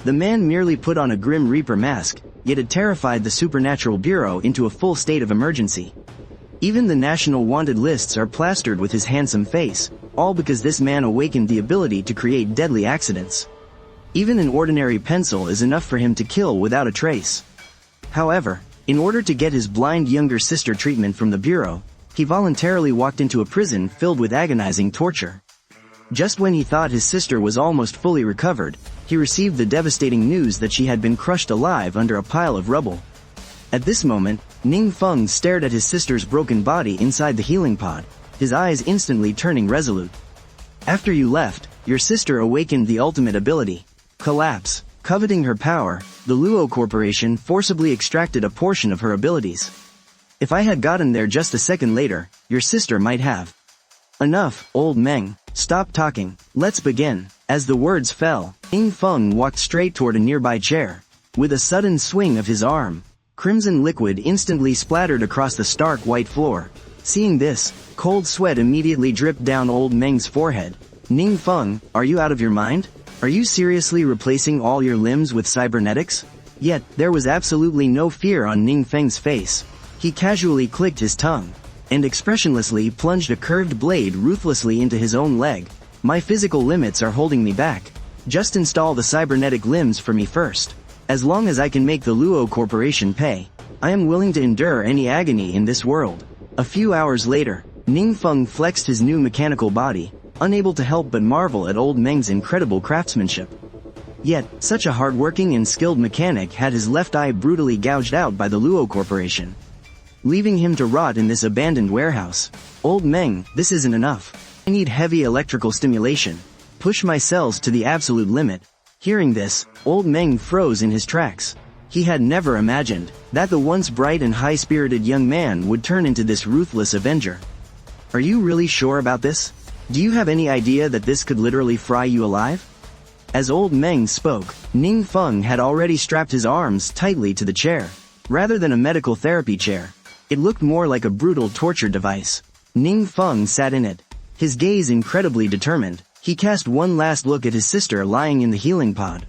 The man merely put on a Grim Reaper mask, yet it terrified the Supernatural Bureau into a full state of emergency. Even the national wanted lists are plastered with his handsome face, all because this man awakened the ability to create deadly accidents. Even an ordinary pencil is enough for him to kill without a trace. However, in order to get his blind younger sister treatment from the Bureau, he voluntarily walked into a prison filled with agonizing torture. Just when he thought his sister was almost fully recovered, he received the devastating news that she had been crushed alive under a pile of rubble. At this moment, Ning Feng stared at his sister's broken body inside the healing pod, his eyes instantly turning resolute. After you left, your sister awakened the ultimate ability, Collapse. Coveting her power, the Luo Corporation forcibly extracted a portion of her abilities. If I had gotten there just a second later, your sister might have. Enough, old Meng. Stop talking. Let's begin. As the words fell, Ning Feng walked straight toward a nearby chair. With a sudden swing of his arm, crimson liquid instantly splattered across the stark white floor. Seeing this, cold sweat immediately dripped down old Meng's forehead. Ning Feng, are you out of your mind? Are you seriously replacing all your limbs with cybernetics? Yet, there was absolutely no fear on Ning Feng's face. He casually clicked his tongue, and expressionlessly plunged a curved blade ruthlessly into his own leg. My physical limits are holding me back. Just install the cybernetic limbs for me first. As long as I can make the Luo Corporation pay, I am willing to endure any agony in this world. A few hours later, Ning Feng flexed his new mechanical body, unable to help but marvel at old Meng's incredible craftsmanship. Yet, such a hard-working and skilled mechanic had his left eye brutally gouged out by the Luo Corporation, leaving him to rot in this abandoned warehouse. Old Meng, this isn't enough. I need heavy electrical stimulation. Push my cells to the absolute limit. Hearing this, old Meng froze in his tracks. He had never imagined that the once bright and high-spirited young man would turn into this ruthless avenger. Are you really sure about this? Do you have any idea that this could literally fry you alive? As old Meng spoke, Ning Feng had already strapped his arms tightly to the chair. Rather than a medical therapy chair, it looked more like a brutal torture device. Ning Feng sat in it, his gaze incredibly determined. He cast one last look at his sister lying in the healing pod,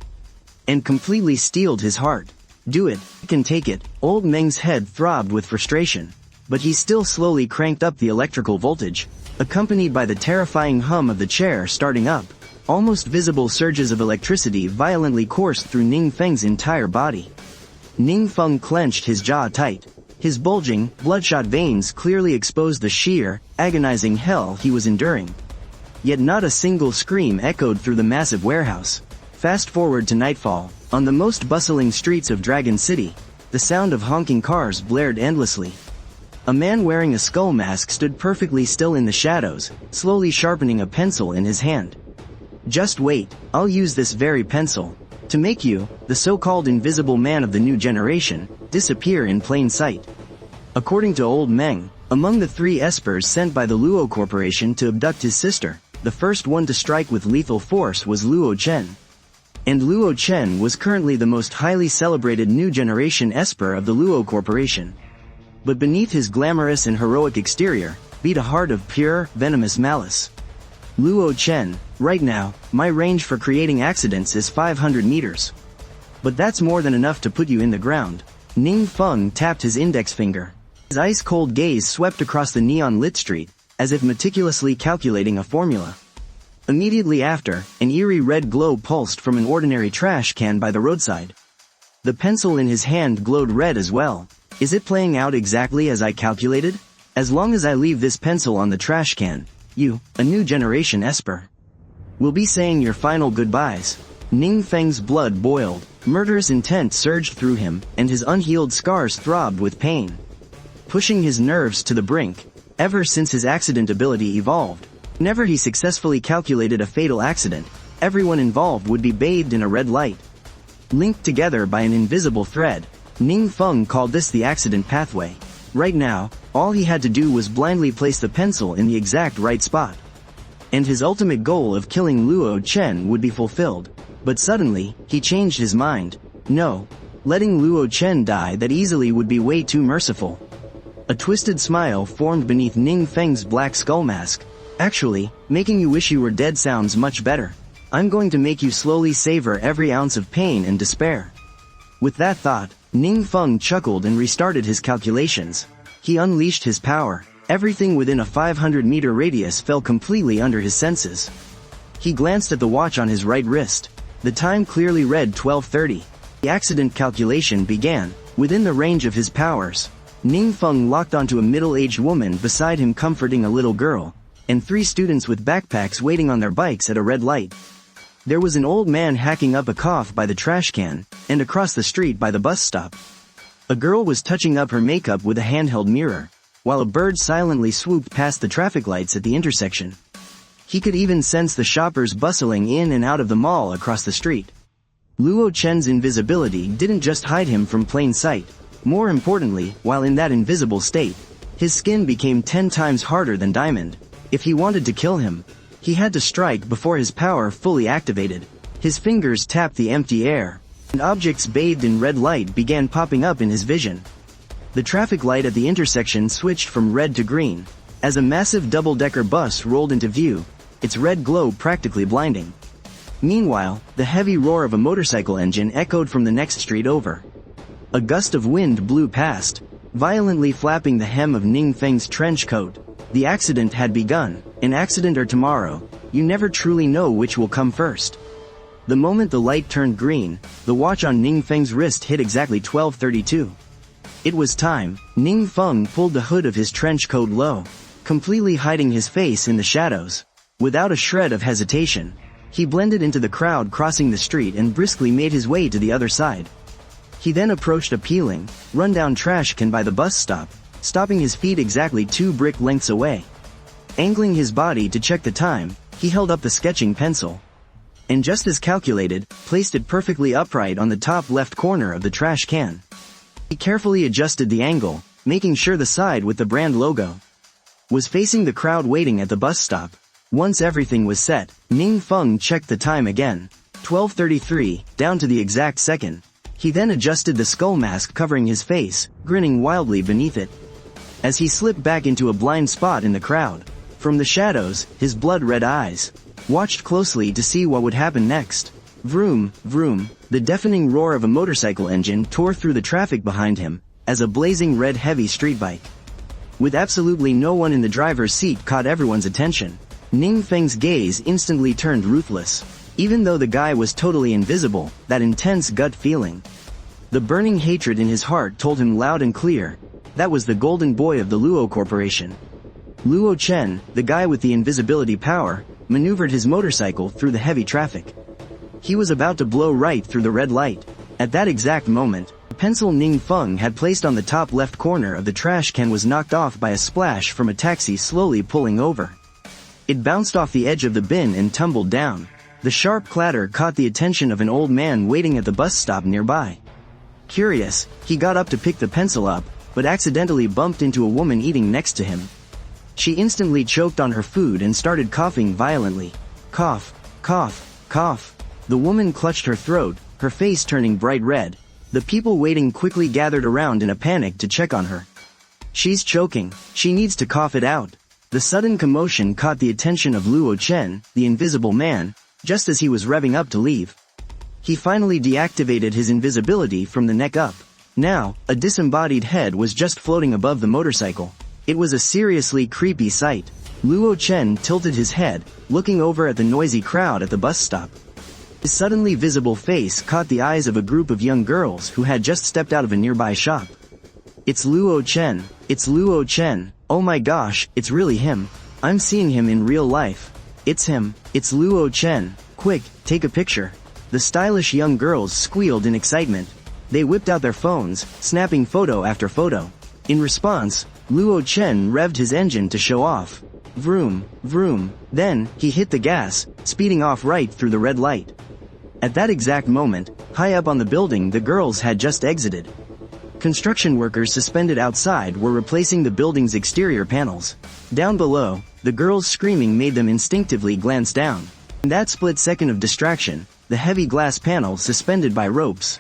and completely steeled his heart. Do it, you can take it. Old Meng's head throbbed with frustration, but he still slowly cranked up the electrical voltage, accompanied by the terrifying hum of the chair starting up. Almost visible surges of electricity violently coursed through Ning Feng's entire body. Ning Feng clenched his jaw tight. His bulging, bloodshot veins clearly exposed the sheer, agonizing hell he was enduring. Yet not a single scream echoed through the massive warehouse. Fast forward to nightfall. On the most bustling streets of Dragon City, the sound of honking cars blared endlessly. A man wearing a skull mask stood perfectly still in the shadows, slowly sharpening a pencil in his hand. Just wait, I'll use this very pencil to make you, the so-called invisible man of the new generation, disappear in plain sight. According to old Meng, among the 3 espers sent by the Luo Corporation to abduct his sister, the first one to strike with lethal force was Luo Chen. And Luo Chen was currently the most highly celebrated new generation esper of the Luo Corporation. But beneath his glamorous and heroic exterior, beat a heart of pure, venomous malice. Luo Chen, right now, my range for creating accidents is 500 meters. But that's more than enough to put you in the ground. Ning Feng tapped his index finger. His ice-cold gaze swept across the neon-lit street, as if meticulously calculating a formula. Immediately after, an eerie red glow pulsed from an ordinary trash can by the roadside. The pencil in his hand glowed red as well. Is it playing out exactly as I calculated? As long as I leave this pencil on the trash can, you, a new generation esper, will be saying your final goodbyes. Ning Feng's blood boiled, murderous intent surged through him, and his unhealed scars throbbed with pain, pushing his nerves to the brink. Ever since his accident ability evolved, whenever he successfully calculated a fatal accident, everyone involved would be bathed in a red light, linked together by an invisible thread. Ning Feng called this the accident pathway. Right now, all he had to do was blindly place the pencil in the exact right spot, and his ultimate goal of killing Luo Chen would be fulfilled. But suddenly, he changed his mind. No, letting Luo Chen die that easily would be way too merciful. A twisted smile formed beneath Ning Feng's black skull mask. Actually, making you wish you were dead sounds much better. I'm going to make you slowly savor every ounce of pain and despair. With that thought, Ning Feng chuckled and restarted his calculations. He unleashed his power. Everything within a 500-meter radius fell completely under his senses. He glanced at the watch on his right wrist. The time clearly read 12:30. The accident calculation began. Within the range of his powers, Ning Feng locked onto a middle-aged woman beside him comforting a little girl, and 3 students with backpacks waiting on their bikes at a red light. There was an old man hacking up a cough by the trash can, and across the street by the bus stop. A girl was touching up her makeup with a handheld mirror, while a bird silently swooped past the traffic lights at the intersection. He could even sense the shoppers bustling in and out of the mall across the street. Luo Chen's invisibility didn't just hide him from plain sight. More importantly, while in that invisible state, his skin became 10 times harder than diamond. If he wanted to kill him, he had to strike before his power fully activated. His fingers tapped the empty air, and objects bathed in red light began popping up in his vision. The traffic light at the intersection switched from red to green, as a massive double-decker bus rolled into view, its red glow practically blinding. Meanwhile, the heavy roar of a motorcycle engine echoed from the next street over. A gust of wind blew past, violently flapping the hem of Ning Feng's trench coat. The accident had begun. An accident or tomorrow, you never truly know which will come first. The moment the light turned green, the watch on Ning Feng's wrist hit exactly 12:32. It was time. Ning Feng pulled the hood of his trench coat low, completely hiding his face in the shadows. Without a shred of hesitation, he blended into the crowd crossing the street and briskly made his way to the other side. He then approached a peeling, run-down trash can by the bus stop, stopping his feet exactly 2 brick lengths away. Angling his body to check the time, he held up the sketching pencil, and just as calculated, placed it perfectly upright on the top left corner of the trash can. He carefully adjusted the angle, making sure the side with the brand logo was facing the crowd waiting at the bus stop. Once everything was set, Ning Feng checked the time again, 12:33, down to the exact second. He then adjusted the skull mask covering his face, grinning wildly beneath it, as he slipped back into a blind spot in the crowd. From the shadows, his blood-red eyes watched closely to see what would happen next. Vroom, vroom, the deafening roar of a motorcycle engine tore through the traffic behind him, as a blazing red heavy street bike, with absolutely no one in the driver's seat, caught everyone's attention. Ning Feng's gaze instantly turned ruthless. Even though the guy was totally invisible, that intense gut feeling, the burning hatred in his heart told him loud and clear, that was the golden boy of the Luo Corporation. Luo Chen, the guy with the invisibility power, maneuvered his motorcycle through the heavy traffic. He was about to blow right through the red light. At that exact moment, the pencil Ning Feng had placed on the top left corner of the trash can was knocked off by a splash from a taxi slowly pulling over. It bounced off the edge of the bin and tumbled down. The sharp clatter caught the attention of an old man waiting at the bus stop nearby. Curious, he got up to pick the pencil up, but accidentally bumped into a woman eating next to him. She instantly choked on her food and started coughing violently. Cough, cough, cough. The woman clutched her throat, her face turning bright red. The people waiting quickly gathered around in a panic to check on her. She's choking. She needs to cough it out. The sudden commotion caught the attention of Luo Chen, the invisible man, just as he was revving up to leave. He finally deactivated his invisibility from the neck up. Now, a disembodied head was just floating above the motorcycle. It was a seriously creepy sight. Luo Chen tilted his head, looking over at the noisy crowd at the bus stop. His suddenly visible face caught the eyes of a group of young girls who had just stepped out of a nearby shop. It's Luo Chen. It's Luo Chen. Oh my gosh, it's really him. I'm seeing him in real life. It's him. It's Luo Chen. Quick, take a picture. The stylish young girls squealed in excitement. They whipped out their phones, snapping photo after photo. In response, Luo Chen revved his engine to show off. Vroom, vroom. Then, he hit the gas, speeding off right through the red light. At that exact moment, high up on the building the girls had just exited. Construction workers suspended outside were replacing the building's exterior panels. Down below, the girls' screaming made them instinctively glance down. In that split second of distraction, the heavy glass panel suspended by ropes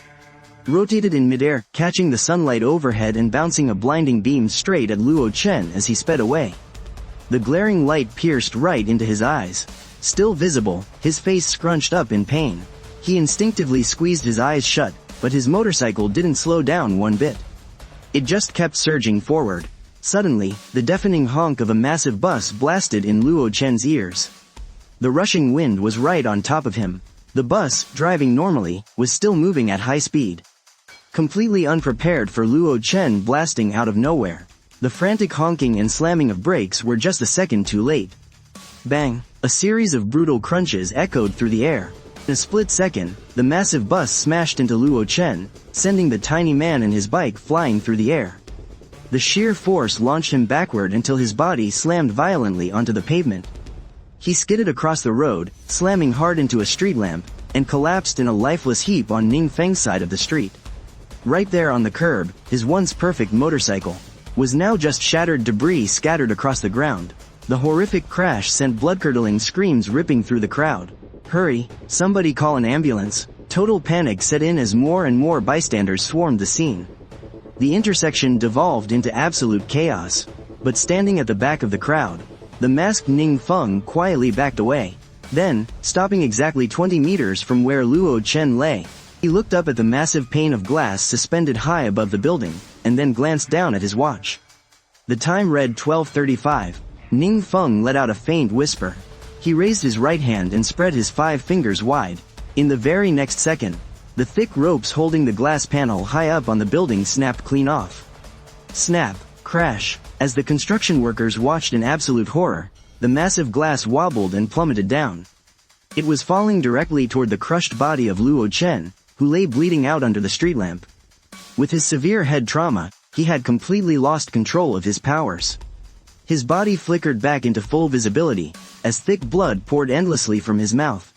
rotated in midair, catching the sunlight overhead and bouncing a blinding beam straight at Luo Chen as he sped away. The glaring light pierced right into his eyes. still visible, his face scrunched up in pain. He instinctively squeezed his eyes shut, but his motorcycle didn't slow down one bit. It just kept surging forward. Suddenly, the deafening honk of a massive bus blasted in Luo Chen's ears. The rushing wind was right on top of him. The bus, driving normally, was still moving at high speed. Completely unprepared for Luo Chen blasting out of nowhere, the frantic honking and slamming of brakes were just a second too late. Bang! A series of brutal crunches echoed through the air. In a split second, the massive bus smashed into Luo Chen, sending the tiny man and his bike flying through the air. The sheer force launched him backward until his body slammed violently onto the pavement. He skidded across the road, slamming hard into a street lamp, and collapsed in a lifeless heap on Ning Feng's side of the street. Right there on the curb, his once perfect motorcycle was now just shattered debris scattered across the ground. The horrific crash sent blood-curdling screams ripping through the crowd. "Hurry, somebody call an ambulance." Total panic set in as more and more bystanders swarmed the scene. The intersection devolved into absolute chaos. But standing at the back of the crowd, the masked Ning Feng quietly backed away. Then, stopping exactly 20 meters from where Luo Chen lay, he looked up at the massive pane of glass suspended high above the building, and then glanced down at his watch. The time read 12:35. Ning Feng let out a faint whisper. He raised his right hand and spread his 5 fingers wide. In the very next second, the thick ropes holding the glass panel high up on the building snapped clean off. Snap, crash. As the construction workers watched in absolute horror, the massive glass wobbled and plummeted down. It was falling directly toward the crushed body of Luo Chen, who lay bleeding out under the street lamp. With his severe head trauma, he had completely lost control of his powers. His body flickered back into full visibility, as thick blood poured endlessly from his mouth.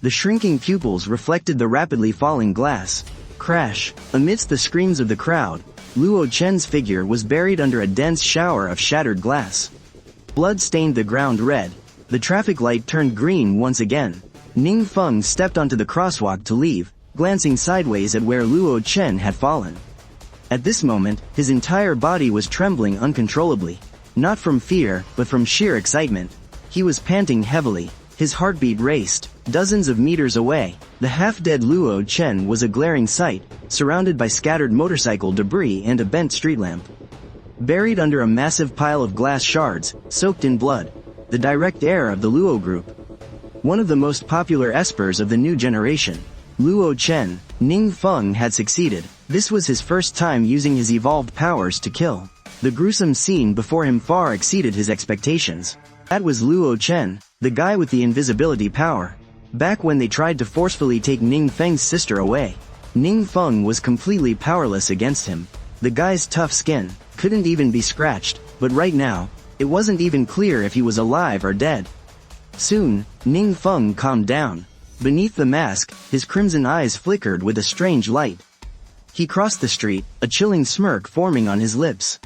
The shrinking pupils reflected the rapidly falling glass. Crash! Amidst the screams of the crowd, Luo Chen's figure was buried under a dense shower of shattered glass. Blood stained the ground red. The traffic light turned green once again. Ning Feng stepped onto the crosswalk to leave, glancing sideways at where Luo Chen had fallen. At this moment, his entire body was trembling uncontrollably. Not from fear, but from sheer excitement. He was panting heavily. His heartbeat raced. Dozens of meters away, the half-dead Luo Chen was a glaring sight, surrounded by scattered motorcycle debris and a bent street lamp. Buried under a massive pile of glass shards, soaked in blood, the direct heir of the Luo Group. One of the most popular espers of the new generation, Luo Chen, Ning Feng had succeeded. This was his first time using his evolved powers to kill. The gruesome scene before him far exceeded his expectations. That was Luo Chen, the guy with the invisibility power. Back when they tried to forcefully take Ning Feng's sister away, Ning Feng was completely powerless against him. The guy's tough skin couldn't even be scratched, but right now, it wasn't even clear if he was alive or dead. Soon, Ning Feng calmed down. Beneath the mask, his crimson eyes flickered with a strange light. He crossed the street, a chilling smirk forming on his lips.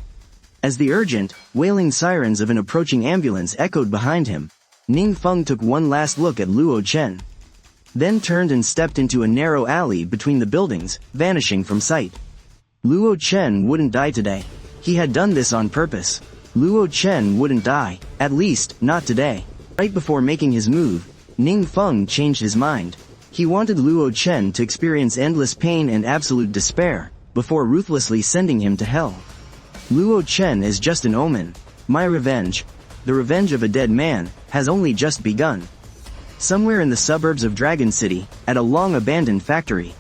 As the urgent, wailing sirens of an approaching ambulance echoed behind him, Ning Feng took one last look at Luo Chen. Then turned and stepped into a narrow alley between the buildings, vanishing from sight. Luo Chen wouldn't die today. He had done this on purpose. Luo Chen wouldn't die, at least, not today. Right before making his move, Ning Feng changed his mind. He wanted Luo Chen to experience endless pain and absolute despair, before ruthlessly sending him to hell. Luo Chen is just an omen. My revenge, the revenge of a dead man, has only just begun. Somewhere in the suburbs of Dragon City, at a long-abandoned factory.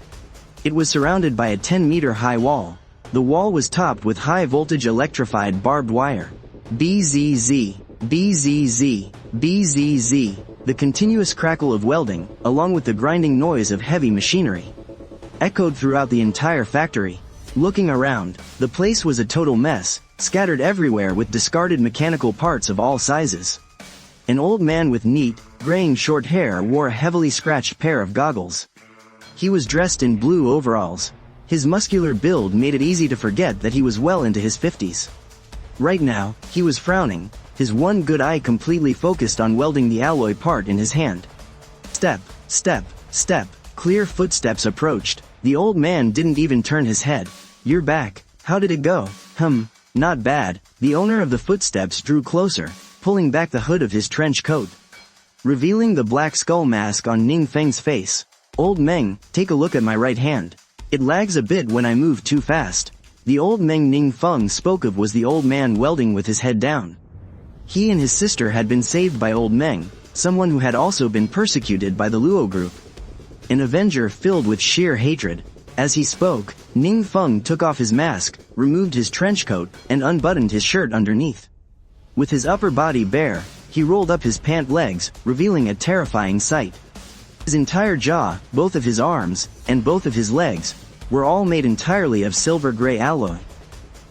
It was surrounded by a 10-meter-high wall. The wall was topped with high-voltage electrified barbed wire. BZZ, BZZ, BZZ, the continuous crackle of welding, along with the grinding noise of heavy machinery, echoed throughout the entire factory. Looking around, the place was a total mess, scattered everywhere with discarded mechanical parts of all sizes. An old man with neat, graying short hair wore a heavily scratched pair of goggles. He was dressed in blue overalls. His muscular build made it easy to forget that he was well into his 50s. Right now, he was frowning, his one good eye completely focused on welding the alloy part in his hand. Step, step, step, clear footsteps approached. The old man didn't even turn his head. "You're back. How did it go?" Not bad." The owner of the footsteps drew closer, pulling back the hood of his trench coat. revealing the black skull mask on Ning Feng's face. "Old Meng, take a look at my right hand. It lags a bit when I move too fast." The old Meng Ning Feng spoke of was the old man welding with his head down. He and his sister had been saved by old Meng, someone who had also been persecuted by the Luo Group. An avenger filled with sheer hatred. As he spoke, Ning Feng took off his mask, removed his trench coat, and unbuttoned his shirt underneath. With his upper body bare, he rolled up his pant legs, revealing a terrifying sight. His entire jaw, both of his arms, and both of his legs, were all made entirely of silver-gray alloy.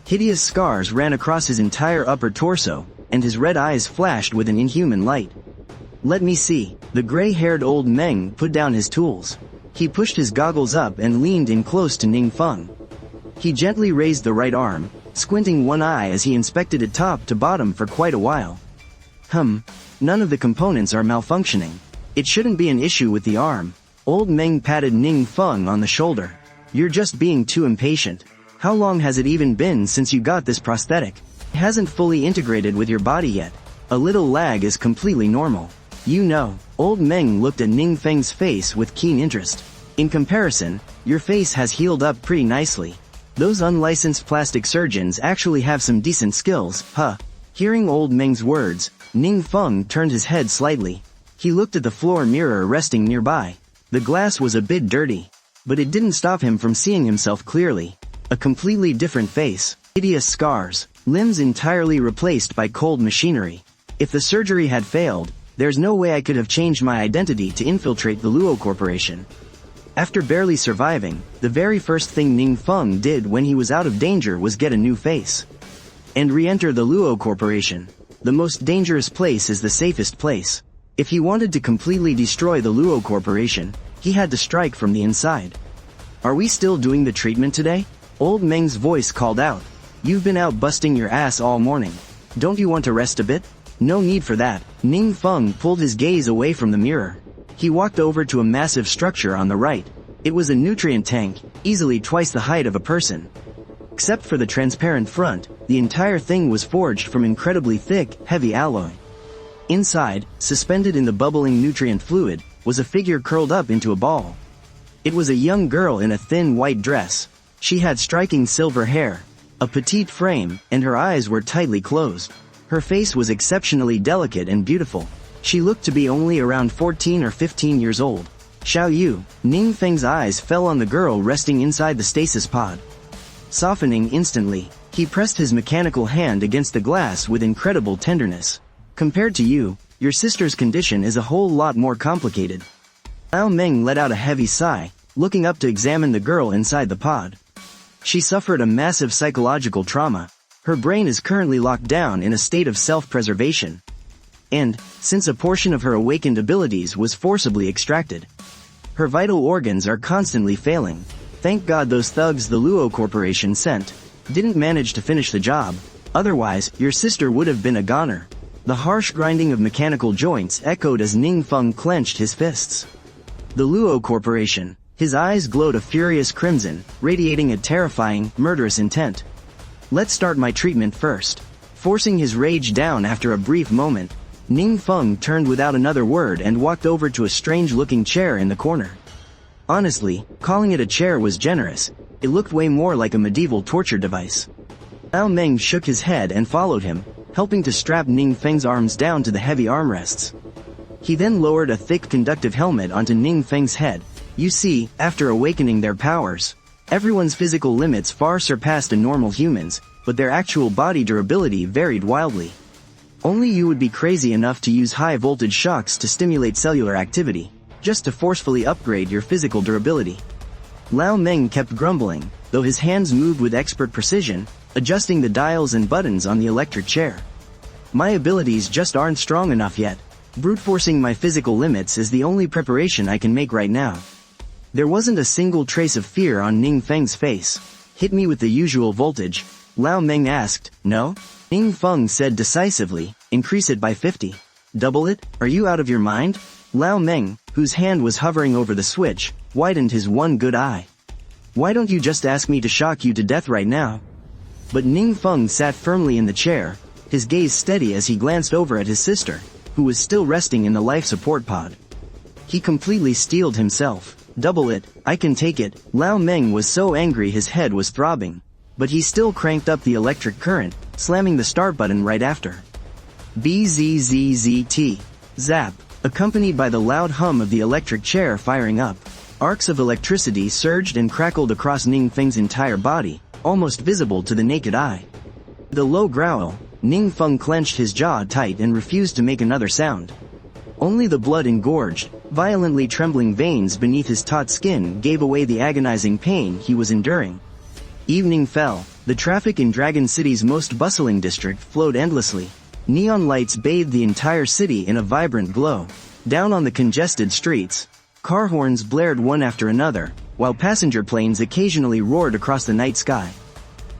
Hideous scars ran across his entire upper torso, and his red eyes flashed with an inhuman light. "Let me see." The gray-haired old Meng put down his tools. He pushed his goggles up and leaned in close to Ning Feng. He gently raised the right arm, squinting one eye as he inspected it top to bottom for quite a while. None of the components are malfunctioning. It shouldn't be an issue with the arm. Old Meng patted Ning Feng on the shoulder. "You're just being too impatient. How long has it even been since you got this prosthetic? It hasn't fully integrated with your body yet. A little lag is completely normal. You know." Old Meng looked at Ning Feng's face with keen interest. "In comparison, your face has healed up pretty nicely. Those unlicensed plastic surgeons actually have some decent skills, huh?" Hearing old Meng's words, Ning Feng turned his head slightly. He looked at the floor mirror resting nearby. The glass was a bit dirty, but it didn't stop him from seeing himself clearly. A completely different face, hideous scars, limbs entirely replaced by cold machinery. If the surgery had failed, there's no way I could have changed my identity to infiltrate the Luo Corporation. After barely surviving, the very first thing Ning Feng did when he was out of danger was get a new face. And re-enter the Luo Corporation. The most dangerous place is the safest place. If he wanted to completely destroy the Luo Corporation, he had to strike from the inside. "Are we still doing the treatment today?" Old Meng's voice called out. "You've been out busting your ass all morning. Don't you want to rest a bit?" "No need for that." Ning Feng pulled his gaze away from the mirror. He walked over to a massive structure on the right. It was a nutrient tank, easily twice the height of a person. Except for the transparent front, the entire thing was forged from incredibly thick, heavy alloy. Inside, suspended in the bubbling nutrient fluid, was a figure curled up into a ball. It was a young girl in a thin white dress. She had striking silver hair, a petite frame, and her eyes were tightly closed. Her face was exceptionally delicate and beautiful. She looked to be only around 14 or 15 years old. Xiaoyu, Ning Feng's eyes fell on the girl resting inside the stasis pod. Softening instantly, he pressed his mechanical hand against the glass with incredible tenderness. "Compared to you, your sister's condition is a whole lot more complicated." Lao Meng let out a heavy sigh, looking up to examine the girl inside the pod. She suffered a massive psychological trauma. Her brain is currently locked down in a state of self-preservation. And, since a portion of her awakened abilities was forcibly extracted, her vital organs are constantly failing. Thank God those thugs the Luo Corporation sent didn't manage to finish the job. Otherwise, your sister would have been a goner. The harsh grinding of mechanical joints echoed as Ning Feng clenched his fists. The Luo Corporation. His eyes glowed a furious crimson, radiating a terrifying, murderous intent. "Let's start my treatment first." Forcing his rage down after a brief moment, Ning Feng turned without another word and walked over to a strange-looking chair in the corner. Honestly, calling it a chair was generous. It looked way more like a medieval torture device. Lao Meng shook his head and followed him, helping to strap Ning Feng's arms down to the heavy armrests. He then lowered a thick conductive helmet onto Ning Feng's head. You see, after awakening their powers, everyone's physical limits far surpassed a normal human's, but their actual body durability varied wildly. Only you would be crazy enough to use high-voltage shocks to stimulate cellular activity, just to forcefully upgrade your physical durability. Lao Meng kept grumbling, though his hands moved with expert precision, adjusting the dials and buttons on the electric chair. "My abilities just aren't strong enough yet. Brute forcing my physical limits is the only preparation I can make right now." There wasn't a single trace of fear on Ning Feng's face. "Hit me with the usual voltage," Lao Meng asked. "No?" Ning Feng said decisively, "Increase it by 50. Double it? Are you out of your mind?" Lao Meng, whose hand was hovering over the switch, widened his one good eye. "Why don't you just ask me to shock you to death right now?" But Ning Feng sat firmly in the chair, his gaze steady as he glanced over at his sister. who was still resting in the life support pod. He completely steeled himself. Double it, I can take it. Lao Meng was so angry his head was throbbing. But he still cranked up the electric current, slamming the start button right after. BZZZT. Zap. Accompanied by the loud hum of the electric chair firing up. Arcs of electricity surged and crackled across Ning Feng's entire body, almost visible to the naked eye. With a low growl, Ning Feng clenched his jaw tight and refused to make another sound. Only the blood engorged, violently trembling veins beneath his taut skin gave away the agonizing pain he was enduring. Evening fell. The traffic in Dragon City's most bustling district flowed endlessly. Neon lights bathed the entire city in a vibrant glow. Down on the congested streets, car horns blared one after another, while passenger planes occasionally roared across the night sky,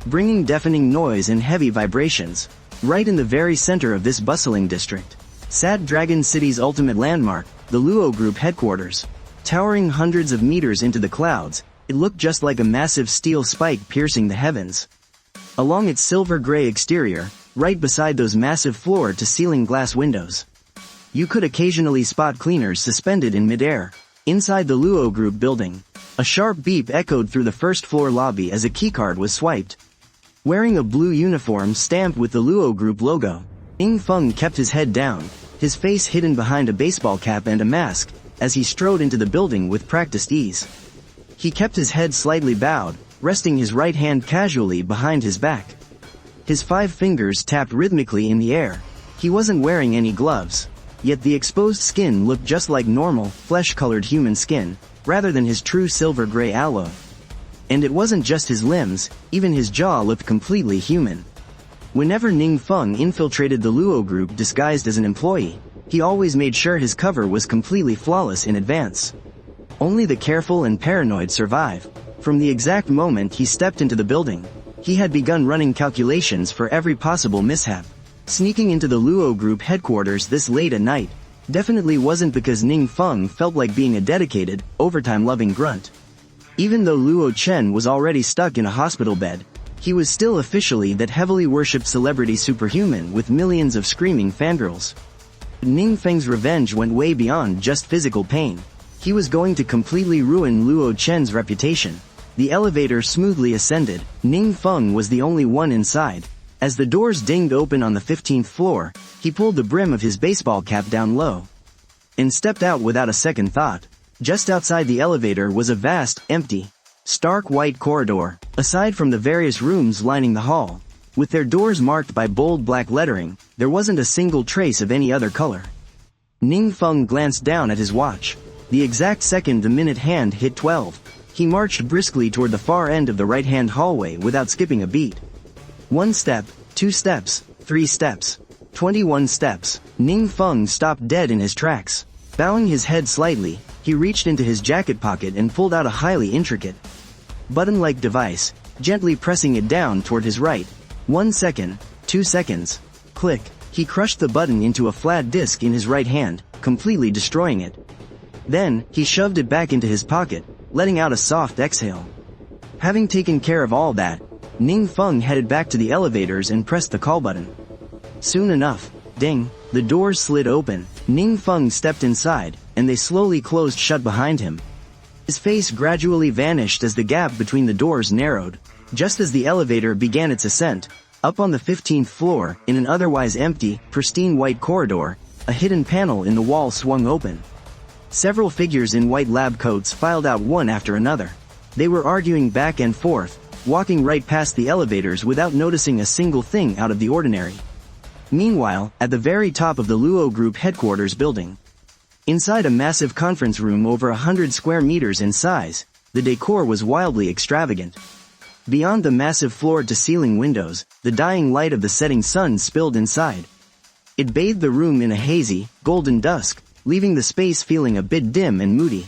bringing deafening noise and heavy vibrations. Right in the very center of this bustling district sat Dragon City's ultimate landmark, the Luo Group headquarters. Towering hundreds of meters into the clouds, it looked just like a massive steel spike piercing the heavens. Along its silver-gray exterior, right beside those massive floor-to-ceiling glass windows, you could occasionally spot cleaners suspended in midair. Inside the Luo Group building, a sharp beep echoed through the first-floor lobby as a keycard was swiped. Wearing a blue uniform stamped with the Luo Group logo, Ning Feng kept his head down, his face hidden behind a baseball cap and a mask, as he strode into the building with practiced ease. He kept his head slightly bowed, resting his right hand casually behind his back. His 5 fingers tapped rhythmically in the air. He wasn't wearing any gloves, yet the exposed skin looked just like normal, flesh-colored human skin, rather than his true silver-gray alloy. And it wasn't just his limbs, even his jaw looked completely human. Whenever Ning Feng infiltrated the Luo Group disguised as an employee, he always made sure his cover was completely flawless in advance. Only the careful and paranoid survive. From the exact moment he stepped into the building, he had begun running calculations for every possible mishap. Sneaking into the Luo Group headquarters this late at night definitely wasn't because Ning Feng felt like being a dedicated, overtime-loving grunt. Even though Luo Chen was already stuck in a hospital bed, he was still officially that heavily worshipped celebrity superhuman with millions of screaming fangirls. Ning Feng's revenge went way beyond just physical pain. He was going to completely ruin Luo Chen's reputation. The elevator smoothly ascended. Ning Feng was the only one inside. As the doors dinged open on the 15th floor, he pulled the brim of his baseball cap down low and stepped out without a second thought. Just outside the elevator was a vast, empty, stark white corridor. Aside from the various rooms lining the hall, with their doors marked by bold black lettering, there wasn't a single trace of any other color. Ning Feng glanced down at his watch. The exact second the minute hand hit 12, he marched briskly toward the far end of the right-hand hallway without skipping a beat. 1 step, 2 steps, 3 steps, 21 steps. Ning Feng stopped dead in his tracks. Bowing his head slightly, he reached into his jacket pocket and pulled out a highly intricate, button-like device, gently pressing it down toward his right. 1 second, 2 seconds. Click. He crushed the button into a flat disc in his right hand, completely destroying it. Then, he shoved it back into his pocket, letting out a soft exhale. Having taken care of all that, Ning Feng headed back to the elevators and pressed the call button. Soon enough, ding, the doors slid open. Ning Feng stepped inside, and they slowly closed shut behind him. His face gradually vanished as the gap between the doors narrowed. Just as the elevator began its ascent, up on the 15th floor, in an otherwise empty, pristine white corridor, a hidden panel in the wall swung open. Several figures in white lab coats filed out one after another. They were arguing back and forth, walking right past the elevators without noticing a single thing out of the ordinary. Meanwhile, at the very top of the Luo Group headquarters building, inside a massive conference room over 100 square meters in size, the decor was wildly extravagant. Beyond the massive floor-to-ceiling windows, the dying light of the setting sun spilled inside. It bathed the room in a hazy, golden dusk, leaving the space feeling a bit dim and moody.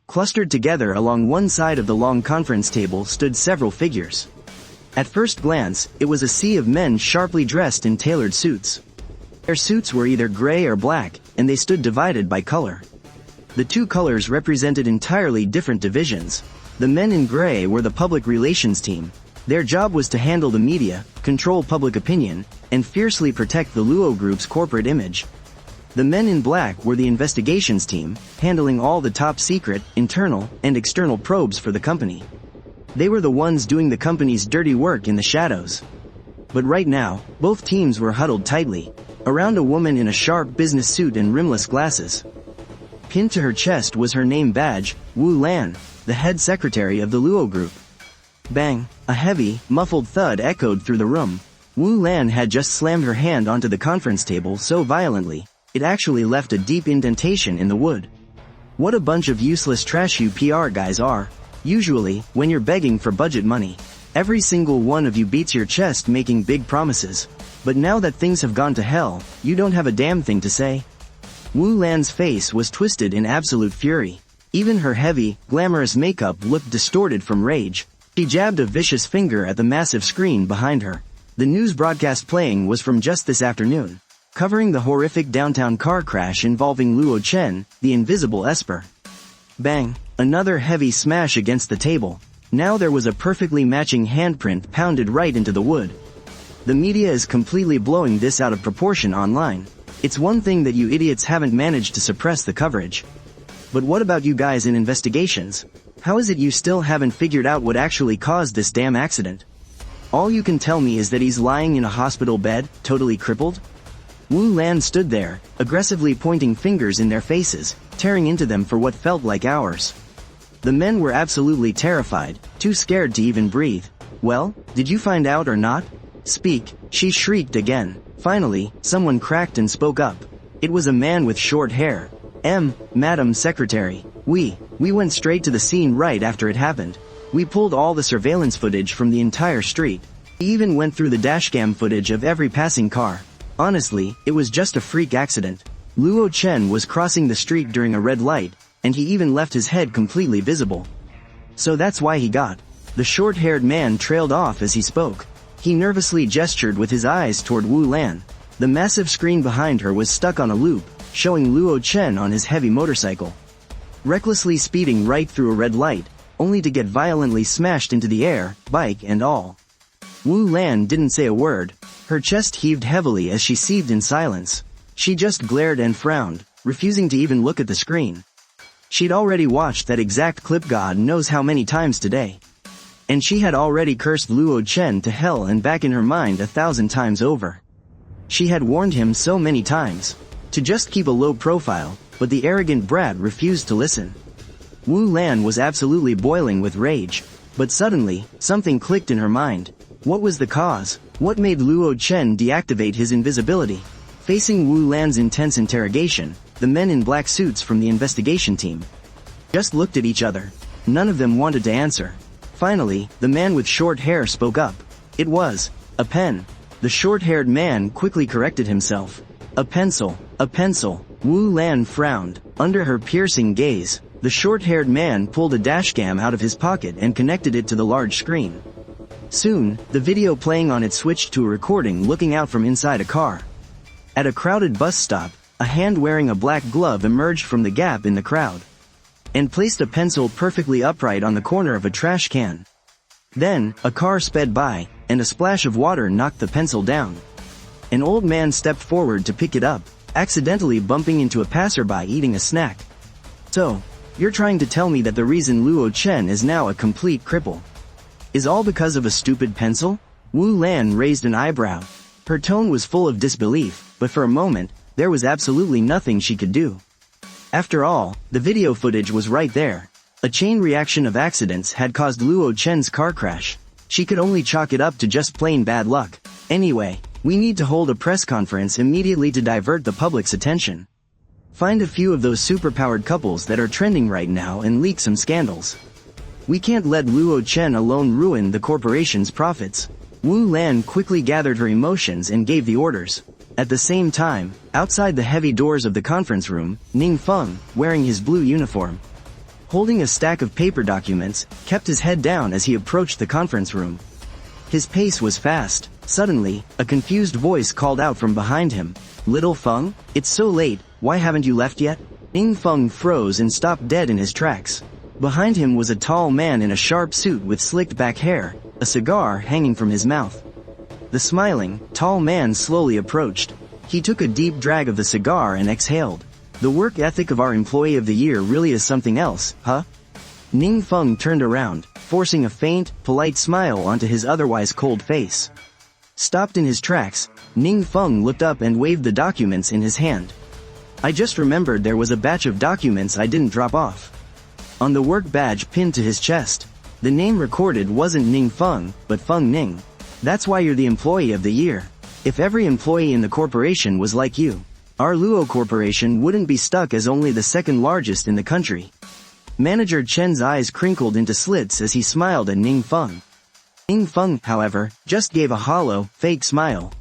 Clustered together along one side of the long conference table stood several figures. At first glance, it was a sea of men sharply dressed in tailored suits. Their suits were either gray or black, and they stood divided by color. The two colors represented entirely different divisions. The men in gray were the public relations team. Their job was to handle the media, control public opinion, and fiercely protect the Luo Group's corporate image. The men in black were the investigations team, handling all the top secret, internal, and external probes for the company. They were the ones doing the company's dirty work in the shadows. But right now, both teams were huddled tightly, around a woman in a sharp business suit and rimless glasses. Pinned to her chest was her name badge, Wu Lan, the head secretary of the Luo Group. Bang! A heavy, muffled thud echoed through the room. Wu Lan had just slammed her hand onto the conference table so violently, it actually left a deep indentation in the wood. What a bunch of useless trash you PR guys are. Usually, when you're begging for budget money, every single one of you beats your chest making big promises. But now that things have gone to hell, you don't have a damn thing to say. Wu Lan's face was twisted in absolute fury. Even her heavy, glamorous makeup looked distorted from rage. She jabbed a vicious finger at the massive screen behind her. The news broadcast playing was from just this afternoon, covering the horrific downtown car crash involving Luo Chen, the invisible Esper. Bang! Another heavy smash against the table. Now there was a perfectly matching handprint pounded right into the wood. The media is completely blowing this out of proportion online. It's one thing that you idiots haven't managed to suppress the coverage. But what about you guys in investigations? How is it you still haven't figured out what actually caused this damn accident? All you can tell me is that he's lying in a hospital bed, totally crippled? Wu Lan stood there, aggressively pointing fingers in their faces, tearing into them for what felt like hours. The men were absolutely terrified, too scared to even breathe. Well, did you find out or not? Speak, she shrieked again. Finally, someone cracked and spoke up. It was a man with short hair. Madam Secretary. We went straight to the scene right after it happened. We pulled all the surveillance footage from the entire street. We even went through the dashcam footage of every passing car. Honestly, it was just a freak accident. Luo Chen was crossing the street during a red light, and he even left his head completely visible. So that's why he got. The short-haired man trailed off as he spoke. He nervously gestured with his eyes toward Wu Lan. The massive screen behind her was stuck on a loop, showing Luo Chen on his heavy motorcycle, recklessly speeding right through a red light, only to get violently smashed into the air, bike and all. Wu Lan didn't say a word. Her chest heaved heavily as she seethed in silence. She just glared and frowned, refusing to even look at the screen. She'd already watched that exact clip God knows how many times today. And she had already cursed Luo Chen to hell and back in her mind 1,000 times over. She had warned him so many times to just keep a low profile, but the arrogant brat refused to listen. Wu Lan was absolutely boiling with rage, but suddenly, something clicked in her mind. What was the cause? What made Luo Chen deactivate his invisibility? Facing Wu Lan's intense interrogation, the men in black suits from the investigation team just looked at each other. None of them wanted to answer. Finally, the man with short hair spoke up. It was a pen. The short-haired man quickly corrected himself. A pencil. A pencil. Wu Lan frowned. Under her piercing gaze, the short-haired man pulled a dashcam out of his pocket and connected it to the large screen. Soon, the video playing on it switched to a recording looking out from inside a car. At a crowded bus stop, a hand wearing a black glove emerged from the gap in the crowd and placed a pencil perfectly upright on the corner of a trash can. Then, a car sped by, and a splash of water knocked the pencil down. An old man stepped forward to pick it up, accidentally bumping into a passerby eating a snack. So, you're trying to tell me that the reason Luo Chen is now a complete cripple is all because of a stupid pencil? Wu Lan raised an eyebrow. Her tone was full of disbelief, but for a moment, there was absolutely nothing she could do. After all, the video footage was right there. A chain reaction of accidents had caused Luo Chen's car crash. She could only chalk it up to just plain bad luck. Anyway, we need to hold a press conference immediately to divert the public's attention. Find a few of those superpowered couples that are trending right now and leak some scandals. We can't let Luo Chen alone ruin the corporation's profits. Wu Lan quickly gathered her emotions and gave the orders. At the same time, outside the heavy doors of the conference room, Ning Feng, wearing his blue uniform, holding a stack of paper documents, kept his head down as he approached the conference room. His pace was fast. Suddenly, a confused voice called out from behind him. "Little Feng? It's so late, why haven't you left yet?" Ning Feng froze and stopped dead in his tracks. Behind him was a tall man in a sharp suit with slicked back hair, a cigar hanging from his mouth. The smiling, tall man slowly approached. He took a deep drag of the cigar and exhaled. The work ethic of our employee of the year really is something else, huh? Ning Feng turned around, forcing a faint, polite smile onto his otherwise cold face. Stopped in his tracks, Ning Feng looked up and waved the documents in his hand. I just remembered there was a batch of documents I didn't drop off. On the work badge pinned to his chest, the name recorded wasn't Ning Feng, but Feng Ning. That's why you're the employee of the year. If every employee in the corporation was like you, our Luo Corporation wouldn't be stuck as only the second largest in the country. Manager Chen's eyes crinkled into slits as he smiled at Ning Feng. Ning Feng, however, just gave a hollow, fake smile.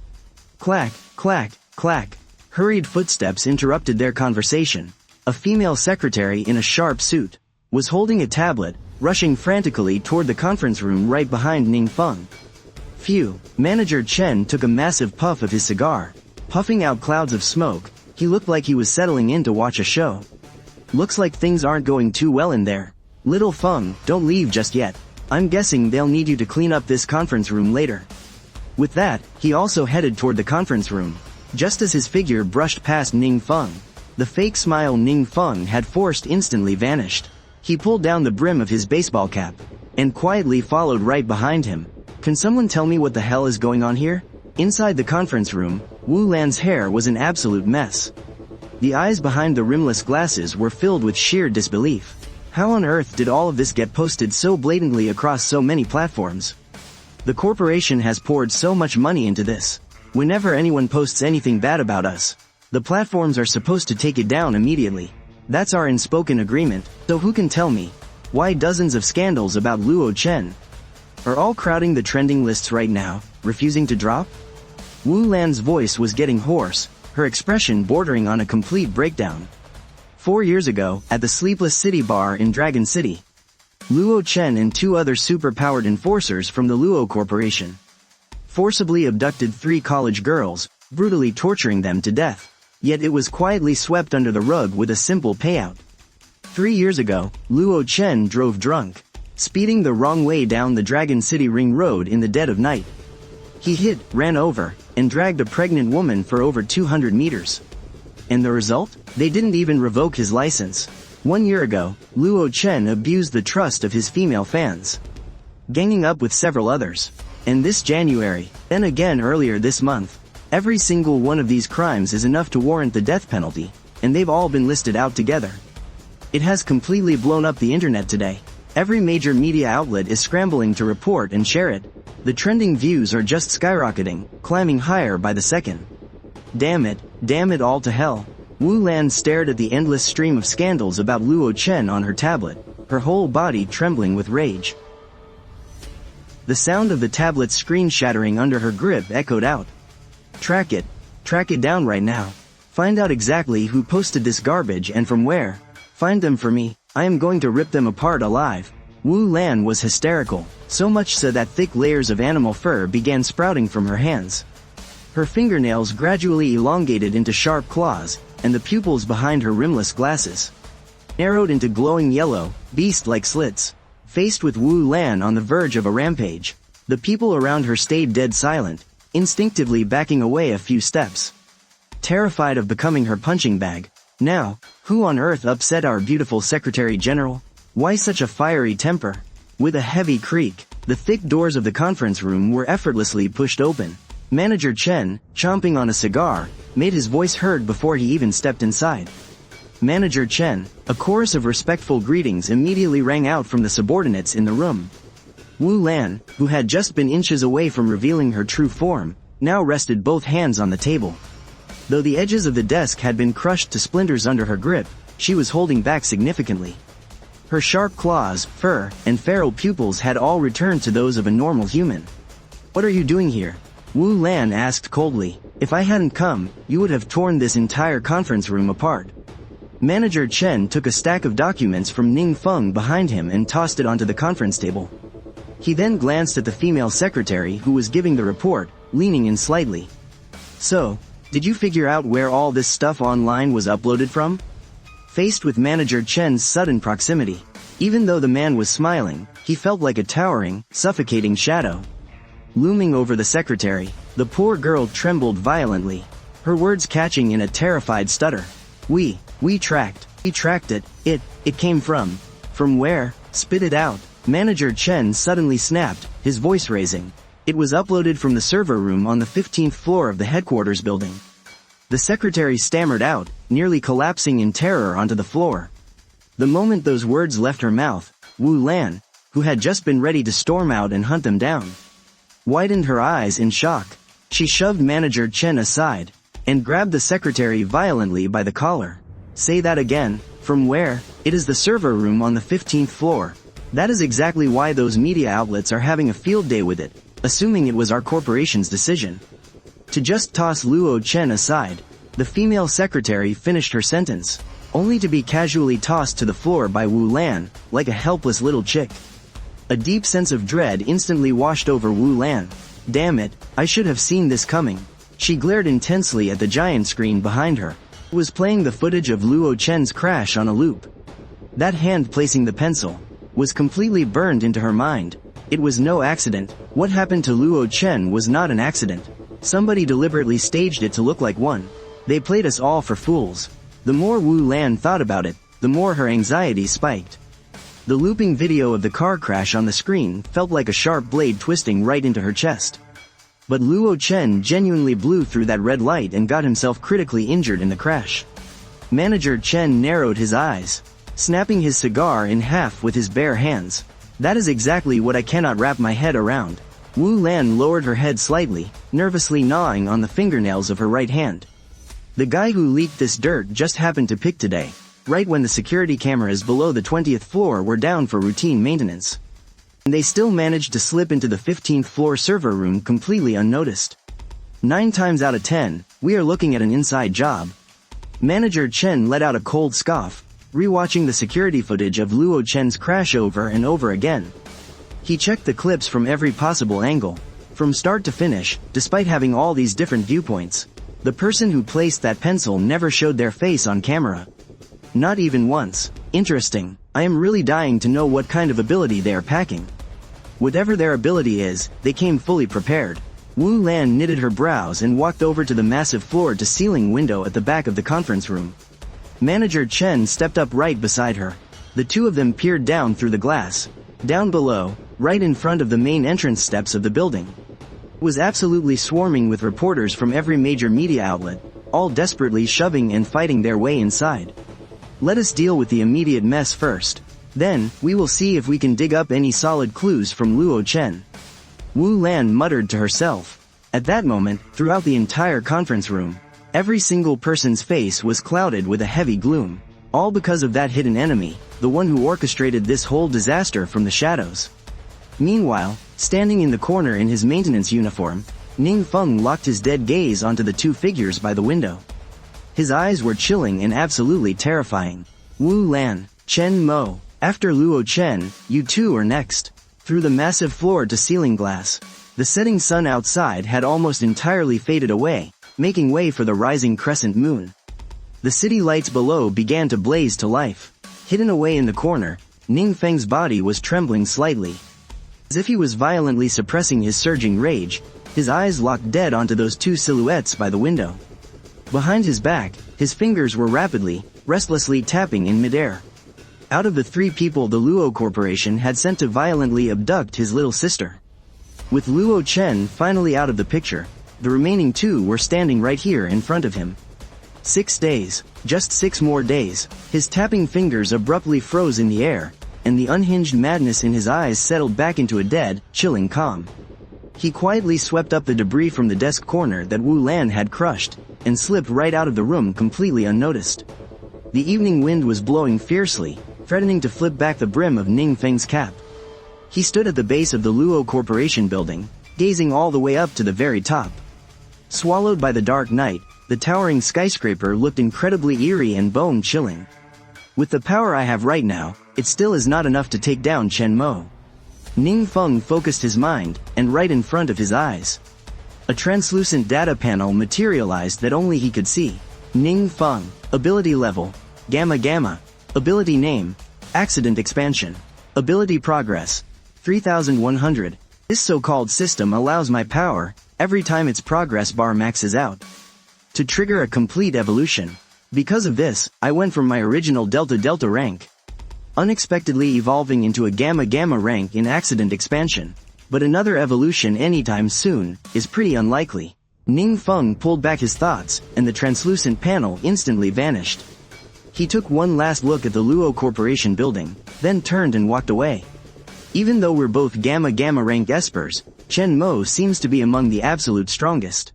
Clack, clack, clack. Hurried footsteps interrupted their conversation. A female secretary in a sharp suit was holding a tablet, rushing frantically toward the conference room right behind Ning Feng. Phew, Manager Chen took a massive puff of his cigar. Puffing out clouds of smoke, he looked like he was settling in to watch a show. Looks like things aren't going too well in there. Little Feng, don't leave just yet. I'm guessing they'll need you to clean up this conference room later. With that, he also headed toward the conference room. Just as his figure brushed past Ning Feng, the fake smile Ning Feng had forced instantly vanished. He pulled down the brim of his baseball cap, and quietly followed right behind him. Can someone tell me what the hell is going on here? Inside the conference room, Wu Lan's hair was an absolute mess. The eyes behind the rimless glasses were filled with sheer disbelief. How on earth did all of this get posted so blatantly across so many platforms? The corporation has poured so much money into this. Whenever anyone posts anything bad about us, the platforms are supposed to take it down immediately. That's our unspoken agreement, so who can tell me why dozens of scandals about Luo Chen are all crowding the trending lists right now, refusing to drop? Wu Lan's voice was getting hoarse, her expression bordering on a complete breakdown. 4 years ago, at the Sleepless City bar in Dragon City, Luo Chen and 2 other super-powered enforcers from the Luo Corporation forcibly abducted 3 college girls, brutally torturing them to death. Yet it was quietly swept under the rug with a simple payout. 3 years ago, Luo Chen drove drunk, speeding the wrong way down the Dragon City Ring Road in the dead of night. He hit, ran over, and dragged a pregnant woman for over 200 meters. And the result? They didn't even revoke his license. 1 year ago, Luo Chen abused the trust of his female fans, ganging up with several others. And this January, then again earlier this month, every single one of these crimes is enough to warrant the death penalty, and they've all been listed out together. It has completely blown up the internet today. Every major media outlet is scrambling to report and share it. The trending views are just skyrocketing, climbing higher by the second. Damn it all to hell. Wu Lan stared at the endless stream of scandals about Luo Chen on her tablet, her whole body trembling with rage. The sound of the tablet's screen shattering under her grip echoed out. Track it down right now. Find out exactly who posted this garbage and from where. Find them for me, I am going to rip them apart alive. Wu Lan was hysterical, so much so that thick layers of animal fur began sprouting from her hands. Her fingernails gradually elongated into sharp claws, and the pupils behind her rimless glasses narrowed into glowing yellow, beast-like slits. Faced with Wu Lan on the verge of a rampage, the people around her stayed dead silent, instinctively backing away a few steps. Terrified of becoming her punching bag. Now, who on earth upset our beautiful Secretary General? Why such a fiery temper? With a heavy creak, the thick doors of the conference room were effortlessly pushed open. Manager Chen, chomping on a cigar, made his voice heard before he even stepped inside. Manager Chen, a chorus of respectful greetings immediately rang out from the subordinates in the room. Wu Lan, who had just been inches away from revealing her true form, now rested both hands on the table. Though the edges of the desk had been crushed to splinters under her grip, she was holding back significantly. Her sharp claws, fur, and feral pupils had all returned to those of a normal human. What are you doing here? Wu Lan asked coldly. If I hadn't come, you would have torn this entire conference room apart. Manager Chen took a stack of documents from Ning Feng behind him and tossed it onto the conference table. He then glanced at the female secretary who was giving the report, leaning in slightly. So, did you figure out where all this stuff online was uploaded from? Faced with Manager Chen's sudden proximity, even though the man was smiling, he felt like a towering, suffocating shadow looming over the secretary. The poor girl trembled violently. her words catching in a terrified stutter. We tracked it, it came from where? Spit it out. Manager Chen suddenly snapped, his voice raising. It was uploaded from the server room on the 15th floor of the headquarters building. The secretary stammered out, nearly collapsing in terror onto the floor. The moment those words left her mouth, Wu Lan, who had just been ready to storm out and hunt them down, widened her eyes in shock. She shoved Manager Chen aside, and grabbed the secretary violently by the collar. Say that again. From where? It is the server room on the 15th floor. That is exactly why those media outlets are having a field day with it, assuming it was our corporation's decision. To just toss Luo Chen aside, the female secretary finished her sentence, only to be casually tossed to the floor by Wu Lan, like a helpless little chick. A deep sense of dread instantly washed over Wu Lan. Damn it, I should have seen this coming. She glared intensely at the giant screen behind her. It was playing the footage of Luo Chen's crash on a loop. That hand placing the pencil was completely burned into her mind. It was no accident. What happened to Luo Chen was not an accident. Somebody deliberately staged it to look like one. They played us all for fools. The more Wu Lan thought about it, the more her anxiety spiked. The looping video of the car crash on the screen felt like a sharp blade twisting right into her chest. But Luo Chen genuinely blew through that red light and got himself critically injured in the crash. Manager Chen narrowed his eyes, snapping his cigar in half with his bare hands. That is exactly what I cannot wrap my head around. Wu Lan lowered her head slightly, nervously gnawing on the fingernails of her right hand. The guy who leaked this dirt just happened to pick today, right when the security cameras below the 20th floor were down for routine maintenance. And they still managed to slip into the 15th floor server room completely unnoticed. 9 times out of 10, we are looking at an inside job. Manager Chen let out a cold scoff, rewatching the security footage of Luo Chen's crash over and over again. He checked the clips from every possible angle, from start to finish. Despite having all these different viewpoints, the person who placed that pencil never showed their face on camera. Not even once. Interesting. I am really dying to know what kind of ability they are packing. Whatever their ability is, they came fully prepared. Wu Lan knitted her brows and walked over to the massive floor-to-ceiling window at the back of the conference room. Manager Chen stepped up right beside her. The two of them peered down through the glass. Down below, right in front of the main entrance steps of the building, it was absolutely swarming with reporters from every major media outlet, all desperately shoving and fighting their way inside. Let us deal with the immediate mess first. Then, we will see if we can dig up any solid clues from Luo Chen. Wu Lan muttered to herself. At that moment, throughout the entire conference room, every single person's face was clouded with a heavy gloom. All because of that hidden enemy, the one who orchestrated this whole disaster from the shadows. Meanwhile, standing in the corner in his maintenance uniform, Ning Feng locked his dead gaze onto the two figures by the window. His eyes were chilling and absolutely terrifying. Wu Lan, Chen Mo. After Luo Chen, you two are next. Through the massive floor-to-ceiling glass, the setting sun outside had almost entirely faded away, making way for the rising crescent moon. The city lights below began to blaze to life. Hidden away in the corner, Ning Feng's body was trembling slightly. As if he was violently suppressing his surging rage, his eyes locked dead onto those two silhouettes by the window. Behind his back, his fingers were rapidly, restlessly tapping in midair. Out of the 3 people the Luo Corporation had sent to violently abduct his little sister. With Luo Chen finally out of the picture, the remaining 2 were standing right here in front of him. 6 days, just 6 more days. His tapping fingers abruptly froze in the air, and the unhinged madness in his eyes settled back into a dead, chilling calm. He quietly swept up the debris from the desk corner that Wu Lan had crushed, and slipped right out of the room completely unnoticed. The evening wind was blowing fiercely, threatening to flip back the brim of Ning Feng's cap. He stood at the base of the Luo Corporation building, gazing all the way up to the very top. Swallowed by the dark night, the towering skyscraper looked incredibly eerie and bone-chilling. With the power I have right now, it still is not enough to take down Chen Mo. Ning Feng focused his mind, and right in front of his eyes, a translucent data panel materialized that only he could see. Ning Feng. Ability level. Gamma Gamma. Ability name. Accident expansion. Ability progress. 3100. This so-called system allows my power, every time its progress bar maxes out. to trigger a complete evolution. Because of this, I went from my original Delta Delta rank, unexpectedly evolving into a Gamma Gamma rank in accident expansion. But another evolution anytime soon is pretty unlikely. Ning Feng pulled back his thoughts, and the translucent panel instantly vanished. He took one last look at the Luo Corporation building, then turned and walked away. Even though we're both Gamma Gamma rank espers, Chen Mo seems to be among the absolute strongest.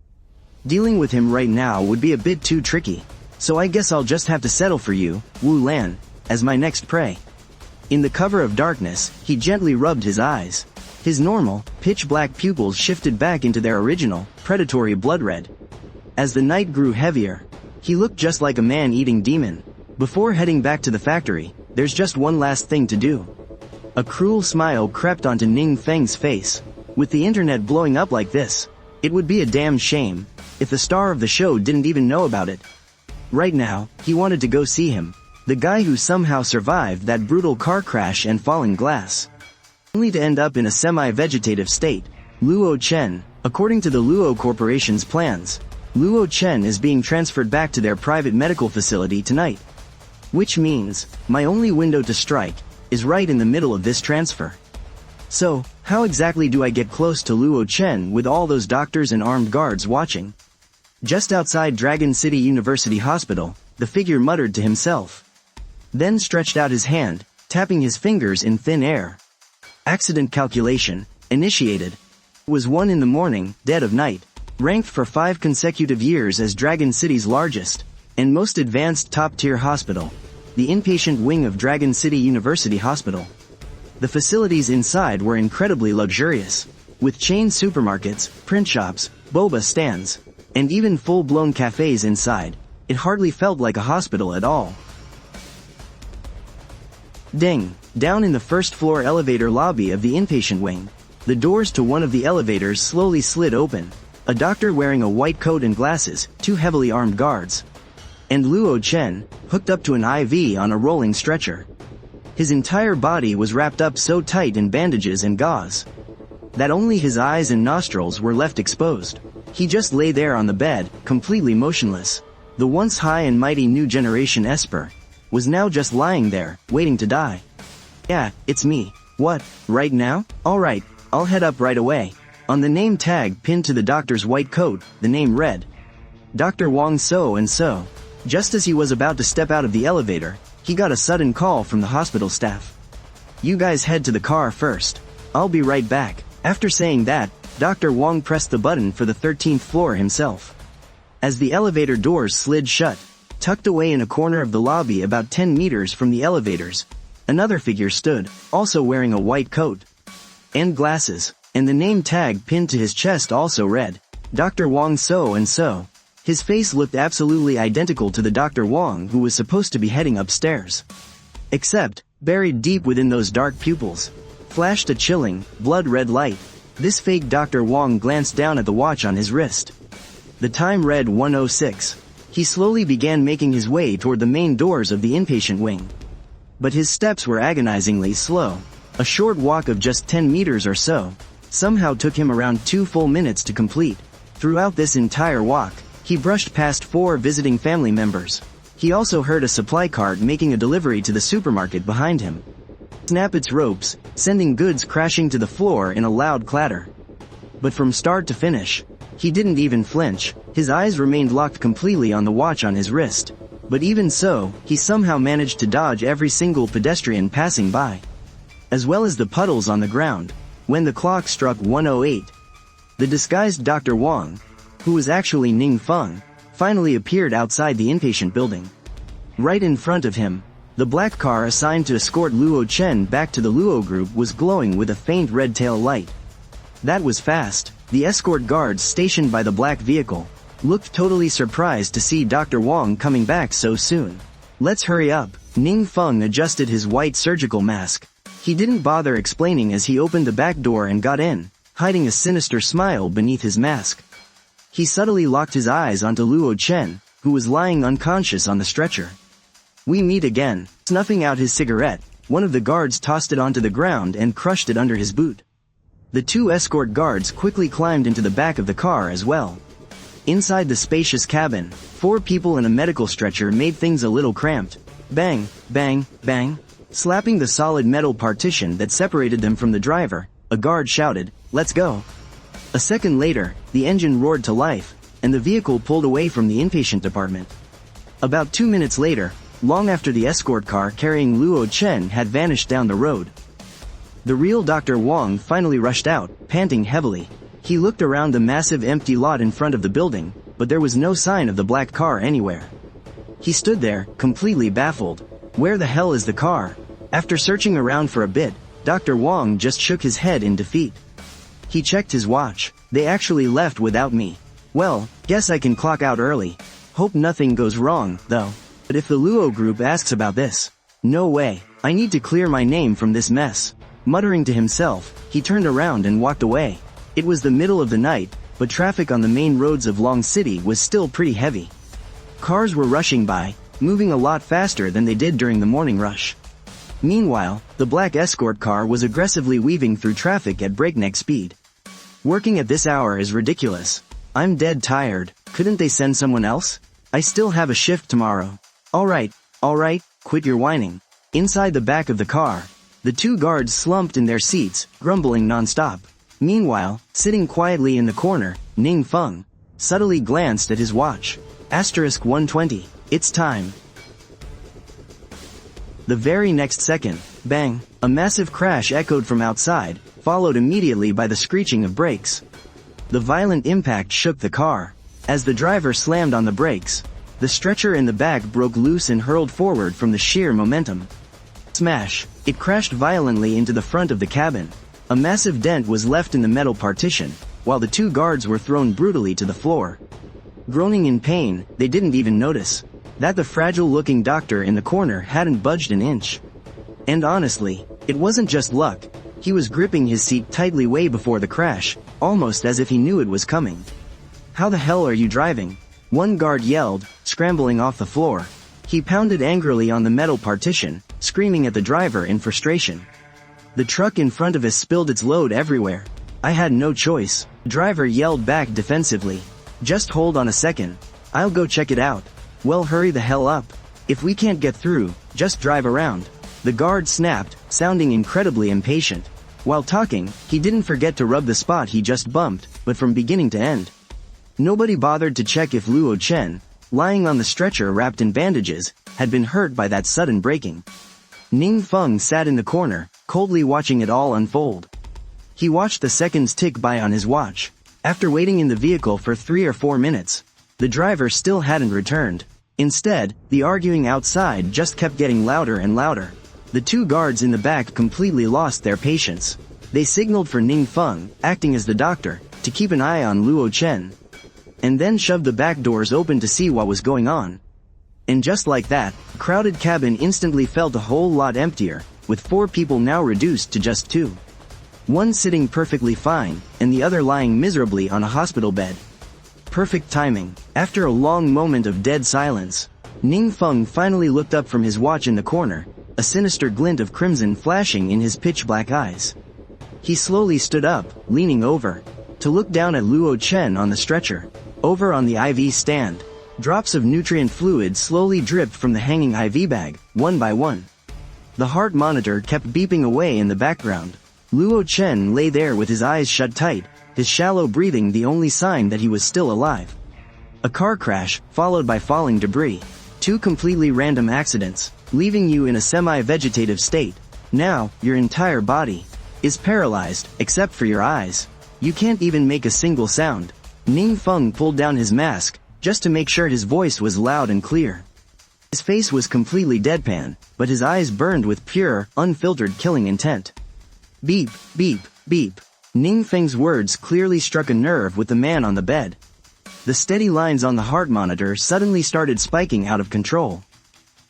Dealing with him right now would be a bit too tricky, so I guess I'll just have to settle for you, Wu Lan, as my next prey. In the cover of darkness, he gently rubbed his eyes. His normal, pitch-black pupils shifted back into their original, predatory blood red. As the night grew heavier, he looked just like a man-eating demon. Before heading back to the factory, there's just one last thing to do. A cruel smile crept onto Ning Feng's face. With the internet blowing up like this, it would be a damn shame if the star of the show didn't even know about it. Right now, he wanted to go see him, the guy who somehow survived that brutal car crash and falling glass, only to end up in a semi-vegetative state. Luo Chen. According to the Luo Corporation's plans, Luo Chen is being transferred back to their private medical facility tonight. Which means, my only window to strike is right in the middle of this transfer. So, how exactly do I get close to Luo Chen with all those doctors and armed guards watching? Just outside Dragon City University Hospital, the figure muttered to himself. Then stretched out his hand, tapping his fingers in thin air. Accident calculation, initiated. It was 1 in the morning, dead of night, ranked for 5 consecutive years as Dragon City's largest and most advanced top-tier hospital, the inpatient wing of Dragon City University Hospital. The facilities inside were incredibly luxurious, with chain supermarkets, print shops, boba stands, and even full-blown cafes inside. It hardly felt like a hospital at all. Ding! Down in the first-floor elevator lobby of the inpatient wing, the doors to one of the elevators slowly slid open. A doctor wearing a white coat and glasses, 2 heavily armed guards, and Luo Chen, hooked up to an IV on a rolling stretcher. His entire body was wrapped up so tight in bandages and gauze that only his eyes and nostrils were left exposed. He just lay there on the bed, completely motionless. The once high and mighty new generation Esper was now just lying there, waiting to die. Yeah, it's me. What, right now? Alright, I'll head up right away. On the name tag pinned to the doctor's white coat, the name read, Dr. Wang so and so. Just as he was about to step out of the elevator, he got a sudden call from the hospital staff. You guys head to the car first. I'll be right back. After saying that, Dr. Wang pressed the button for the 13th floor himself. As the elevator doors slid shut, tucked away in a corner of the lobby about 10 meters from the elevators, another figure stood, also wearing a white coat and glasses, and the name tag pinned to his chest also read, Dr. Wang so and so. His face looked absolutely identical to the Dr. Wang who was supposed to be heading upstairs. Except, buried deep within those dark pupils, flashed a chilling, blood-red light. This fake Dr. Wang glanced down at the watch on his wrist. The time read 1:06. He slowly began making his way toward the main doors of the inpatient wing. But his steps were agonizingly slow. A short walk of just 10 meters or so somehow took him around 2 full minutes to complete. Throughout this entire walk, he brushed past 4 visiting family members. He also heard a supply cart making a delivery to the supermarket behind him snap its ropes, sending goods crashing to the floor in a loud clatter. But from start to finish, he didn't even flinch. His eyes remained locked completely on the watch on his wrist. But even so, he somehow managed to dodge every single pedestrian passing by, as well as the puddles on the ground. When the clock struck 1:08, the disguised Dr. Wang, who was actually Ning Feng, finally appeared outside the inpatient building. Right in front of him, the black car assigned to escort Luo Chen back to the Luo Group was glowing with a faint red tail light. That was fast. The escort guards stationed by the black vehicle looked totally surprised to see Dr. Wang coming back so soon. Let's hurry up. Ning Feng adjusted his white surgical mask. He didn't bother explaining as he opened the back door and got in, hiding a sinister smile beneath his mask. He subtly locked his eyes onto Luo Chen, who was lying unconscious on the stretcher. We meet again. Snuffing out his cigarette, one of the guards tossed it onto the ground and crushed it under his boot. The 2 escort guards quickly climbed into the back of the car as well. Inside the spacious cabin, 4 people in a medical stretcher made things a little cramped. Bang, bang, bang. Slapping the solid metal partition that separated them from the driver, a guard shouted, "Let's go." A second later, the engine roared to life, and the vehicle pulled away from the inpatient department. About 2 minutes later, long after the escort car carrying Luo Chen had vanished down the road, the real Dr. Wang finally rushed out, panting heavily. He looked around the massive empty lot in front of the building, but there was no sign of the black car anywhere. He stood there, completely baffled. Where the hell is the car? After searching around for a bit, Dr. Wang just shook his head in defeat. He checked his watch. They actually left without me. Well, guess I can clock out early. Hope nothing goes wrong, though. But if the Luo Group asks about this, no way. I need to clear my name from this mess. Muttering to himself, he turned around and walked away. It was the middle of the night, but traffic on the main roads of Long City was still pretty heavy. Cars were rushing by, moving a lot faster than they did during the morning rush. Meanwhile, the black escort car was aggressively weaving through traffic at breakneck speed. Working at this hour is ridiculous. I'm dead tired. Couldn't they send someone else? I still have a shift tomorrow. Alright, quit your whining. Inside the back of the car, the 2 guards slumped in their seats, grumbling non-stop. Meanwhile, sitting quietly in the corner, Ning Feng subtly glanced at his watch. *120. It's time. The very next second, bang, a massive crash echoed from outside, followed immediately by the screeching of brakes. The violent impact shook the car. As the driver slammed on the brakes, the stretcher in the back broke loose and hurled forward from the sheer momentum. Smash! It crashed violently into the front of the cabin. A massive dent was left in the metal partition, while the 2 guards were thrown brutally to the floor. Groaning in pain, they didn't even notice that the fragile-looking doctor in the corner hadn't budged an inch. And honestly, it wasn't just luck. He was gripping his seat tightly way before the crash, almost as if he knew it was coming. "How the hell are you driving?" one guard yelled, scrambling off the floor. He pounded angrily on the metal partition, screaming at the driver in frustration. The truck in front of us spilled its load everywhere. "I had no choice," the driver yelled back defensively. "Just hold on a second. I'll go check it out." "Well, hurry the hell up. If we can't get through, just drive around," the guard snapped, sounding incredibly impatient. While talking, he didn't forget to rub the spot he just bumped, but from beginning to end. Nobody bothered to check if Luo Chen, lying on the stretcher wrapped in bandages, had been hurt by that sudden braking. Ning Feng sat in the corner, coldly watching it all unfold. He watched the seconds tick by on his watch. After waiting in the vehicle for 3 or 4 minutes, the driver still hadn't returned. Instead, the arguing outside just kept getting louder and louder. The 2 guards in the back completely lost their patience. They signaled for Ning Feng, acting as the doctor, to keep an eye on Luo Chen, and then shoved the back doors open to see what was going on. And just like that, the crowded cabin instantly felt a whole lot emptier, with 4 people now reduced to just 2. One sitting perfectly fine, and the other lying miserably on a hospital bed. Perfect timing. After a long moment of dead silence, Ning Feng finally looked up from his watch in the corner, a sinister glint of crimson flashing in his pitch-black eyes. He slowly stood up, leaning over, to look down at Luo Chen on the stretcher. Over on the IV stand, drops of nutrient fluid slowly dripped from the hanging IV bag, one by one. The heart monitor kept beeping away in the background. Luo Chen lay there with his eyes shut tight, his shallow breathing the only sign that he was still alive. A car crash, followed by falling debris. 2 completely random accidents, leaving you in a semi-vegetative state. Now, your entire body is paralyzed, except for your eyes. You can't even make a single sound. Ning Feng pulled down his mask, just to make sure his voice was loud and clear. His face was completely deadpan, but his eyes burned with pure, unfiltered killing intent. Beep, beep, beep. Ning Feng's words clearly struck a nerve with the man on the bed. The steady lines on the heart monitor suddenly started spiking out of control.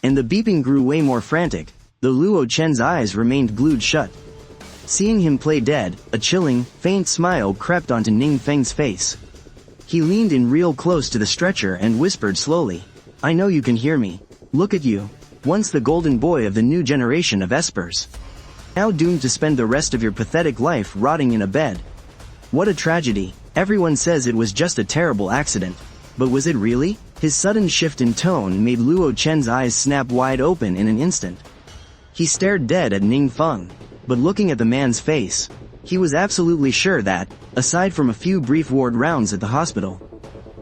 And the beeping grew way more frantic, though Luo Chen's eyes remained glued shut. Seeing him play dead, a chilling, faint smile crept onto Ning Feng's face. He leaned in real close to the stretcher and whispered slowly, "I know you can hear me. Look at you. Once the golden boy of the new generation of espers. Now doomed to spend the rest of your pathetic life rotting in a bed. What a tragedy. Everyone says it was just a terrible accident. But was it really? His sudden shift in tone made Luo Chen's eyes snap wide open in an instant. He stared dead at Ning Feng, but looking at the man's face, he was absolutely sure that, aside from a few brief ward rounds at the hospital,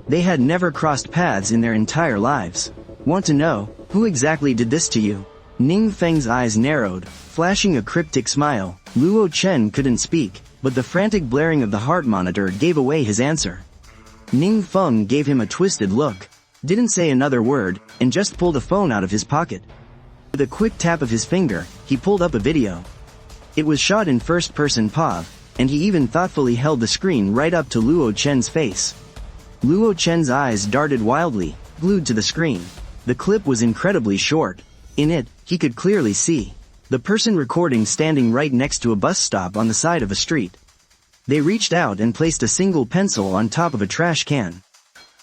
they had never crossed paths in their entire lives. Want to know, who exactly did this to you? Ning Feng's eyes narrowed, flashing a cryptic smile. Luo Chen couldn't speak, but the frantic blaring of the heart monitor gave away his answer. Ning Feng gave him a twisted look, didn't say another word, and just pulled a phone out of his pocket. With a quick tap of his finger, he pulled up a video. It was shot in first-person POV, and he even thoughtfully held the screen right up to Luo Chen's face. Luo Chen's eyes darted wildly, glued to the screen. The clip was incredibly short. In it, he could clearly see the person recording standing right next to a bus stop on the side of a street. They reached out and placed a single pencil on top of a trash can.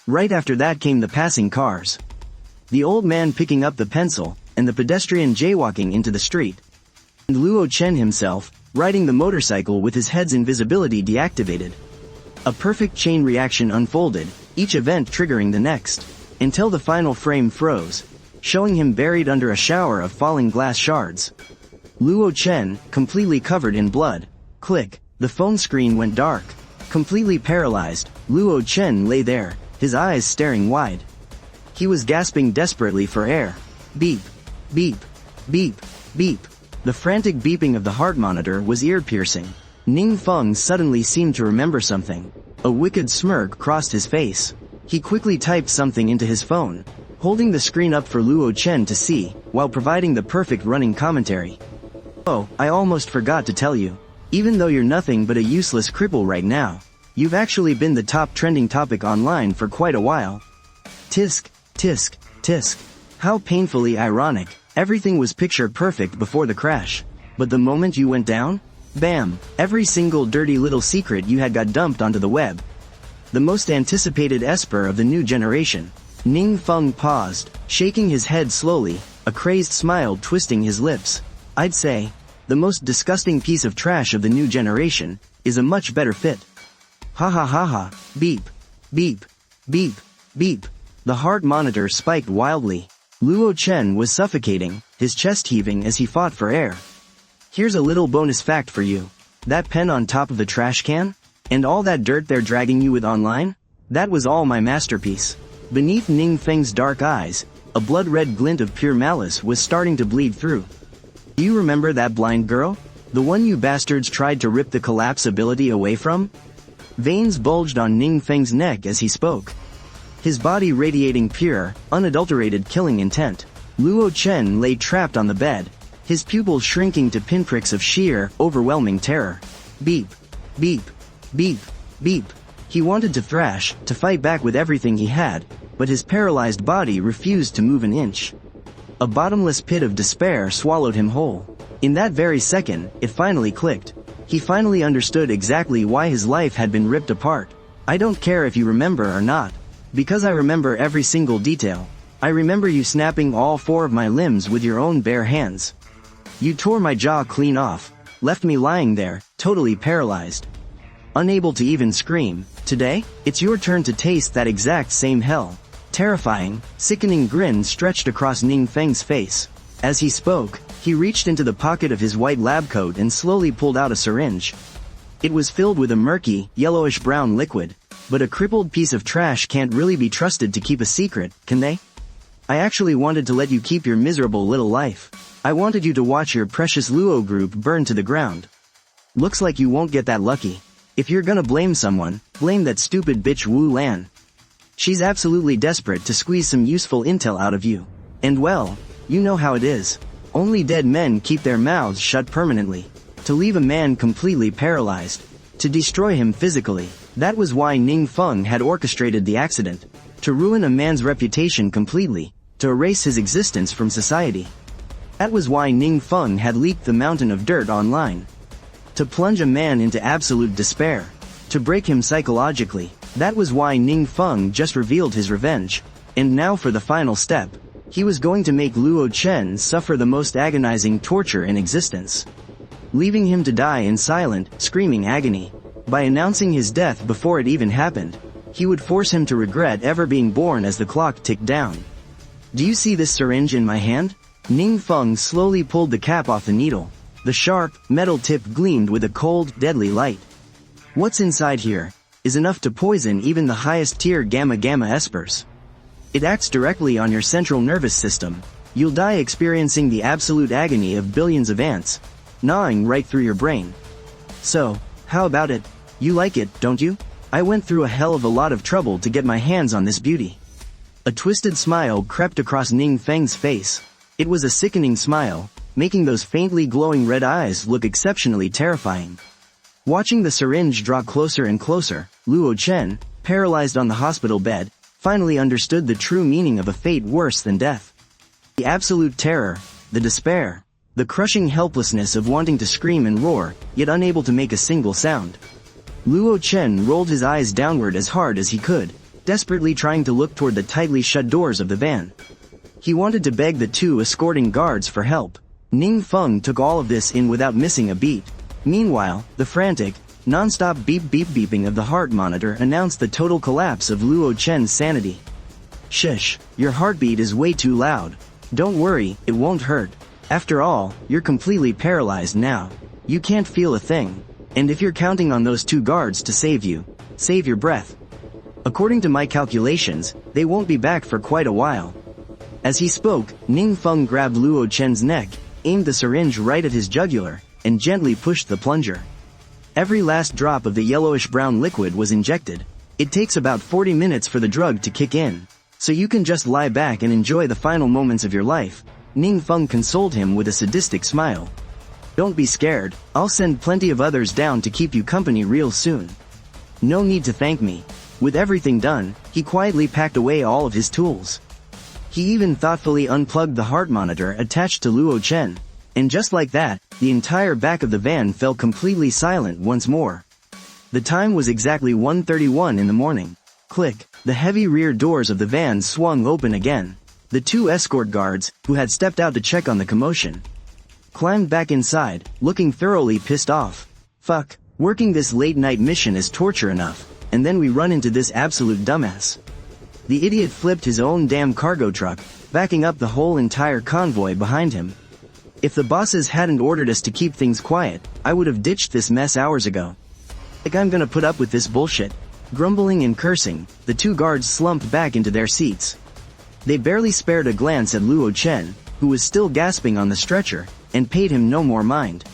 Right after that came the passing cars, the old man picking up the pencil, and the pedestrian jaywalking into the street. And Luo Chen himself, riding the motorcycle with his head's invisibility deactivated. A perfect chain reaction unfolded, each event triggering the next, until the final frame froze, showing him buried under a shower of falling glass shards. Luo Chen, completely covered in blood. Click, the phone screen went dark. Completely paralyzed, Luo Chen lay there, his eyes staring wide. He was gasping desperately for air. Beep, beep, beep, beep. The frantic beeping of the heart monitor was ear-piercing. Ning Feng suddenly seemed to remember something. A wicked smirk crossed his face. He quickly typed something into his phone, holding the screen up for Luo Chen to see, while providing the perfect running commentary. Oh, I almost forgot to tell you. Even though you're nothing but a useless cripple right now, you've actually been the top trending topic online for quite a while. Tisk, tisk, tisk. How painfully ironic. Everything was picture perfect before the crash. But the moment you went down, bam, every single dirty little secret you had got dumped onto the web. The most anticipated esper of the new generation. Ning Feng paused, shaking his head slowly, a crazed smile twisting his lips. I'd say, the most disgusting piece of trash of the new generation is a much better fit. Ha ha ha ha, beep, beep, beep, beep. The heart monitor spiked wildly. Luo Chen was suffocating, his chest heaving as he fought for air. Here's a little bonus fact for you. That pen on top of the trash can? And all that dirt they're dragging you with online? That was all my masterpiece. Beneath Ning Feng's dark eyes, a blood-red glint of pure malice was starting to bleed through. Do you remember that blind girl? The one you bastards tried to rip the collapse ability away from? Veins bulged on Ning Feng's neck as he spoke, his body radiating pure, unadulterated killing intent. Luo Chen lay trapped on the bed, his pupils shrinking to pinpricks of sheer, overwhelming terror. Beep, beep, beep, beep. He wanted to thrash, to fight back with everything he had, but his paralyzed body refused to move an inch. A bottomless pit of despair swallowed him whole. In that very second, it finally clicked. He finally understood exactly why his life had been ripped apart. I don't care if you remember or not. Because I remember every single detail. I remember you snapping all 4 of my limbs with your own bare hands. You tore my jaw clean off, left me lying there, totally paralyzed, unable to even scream. Today, it's your turn to taste that exact same hell. Terrifying, sickening grin stretched across Ning Feng's face. As he spoke, he reached into the pocket of his white lab coat and slowly pulled out a syringe. It was filled with a murky, yellowish-brown liquid. But a crippled piece of trash can't really be trusted to keep a secret, can they? I actually wanted to let you keep your miserable little life. I wanted you to watch your precious Luo Group burn to the ground. Looks like you won't get that lucky. If you're gonna blame someone, blame that stupid bitch Wu Lan. She's absolutely desperate to squeeze some useful intel out of you. And well, you know how it is. Only dead men keep their mouths shut permanently. To leave a man completely paralyzed. To destroy him physically. That was why Ning Feng had orchestrated the accident. To ruin a man's reputation completely. To erase his existence from society. That was why Ning Feng had leaked the mountain of dirt online. To plunge a man into absolute despair. To break him psychologically. That was why Ning Feng just revealed his revenge. And now for the final step. He was going to make Luo Chen suffer the most agonizing torture in existence. Leaving him to die in silent, screaming agony. By announcing his death before it even happened. He would force him to regret ever being born as the clock ticked down. Do you see this syringe in my hand? Ning Feng slowly pulled the cap off the needle. The sharp, metal tip gleamed with a cold, deadly light. What's inside here is enough to poison even the highest tier gamma espers. It acts directly on your central nervous system. You'll die experiencing the absolute agony of billions of ants, gnawing right through your brain. So, how about it? You like it, don't you? I went through a hell of a lot of trouble to get my hands on this beauty. A twisted smile crept across Ning Feng's face. It was a sickening smile, making those faintly glowing red eyes look exceptionally terrifying. Watching the syringe draw closer and closer, Luo Chen, paralyzed on the hospital bed, finally understood the true meaning of a fate worse than death. The absolute terror, the despair, the crushing helplessness of wanting to scream and roar, yet unable to make a single sound. Luo Chen rolled his eyes downward as hard as he could, desperately trying to look toward the tightly shut doors of the van. He wanted to beg the two escorting guards for help. Ning Feng took all of this in without missing a beat. Meanwhile, the frantic, non-stop beeping of the heart monitor announced the total collapse of Luo Chen's sanity. Shush, your heartbeat is way too loud. Don't worry, it won't hurt. After all, you're completely paralyzed now. You can't feel a thing. And if you're counting on those two guards to save you, save your breath. According to my calculations, they won't be back for quite a while. As he spoke, Ning Feng grabbed Luo Chen's neck, aimed the syringe right at his jugular, and gently pushed the plunger. Every last drop of the yellowish-brown liquid was injected. It takes about 40 minutes for the drug to kick in, so you can just lie back and enjoy the final moments of your life. Ning Feng consoled him with a sadistic smile. Don't be scared, I'll send plenty of others down to keep you company real soon. No need to thank me. With everything done, he quietly packed away all of his tools. He even thoughtfully unplugged the heart monitor attached to Luo Chen. And just like that, the entire back of the van fell completely silent once more. The time was exactly 1:31 in the morning. Click, the heavy rear doors of the van swung open again. The two escort guards, who had stepped out to check on the commotion, climbed back inside, looking thoroughly pissed off. Fuck, working this late-night mission is torture enough, and then we run into this absolute dumbass. The idiot flipped his own damn cargo truck, backing up the whole entire convoy behind him. If the bosses hadn't ordered us to keep things quiet, I would have ditched this mess hours ago. Like I'm gonna put up with this bullshit. Grumbling and cursing, the two guards slumped back into their seats. They barely spared a glance at Luo Chen, who was still gasping on the stretcher, and paid him no more mind.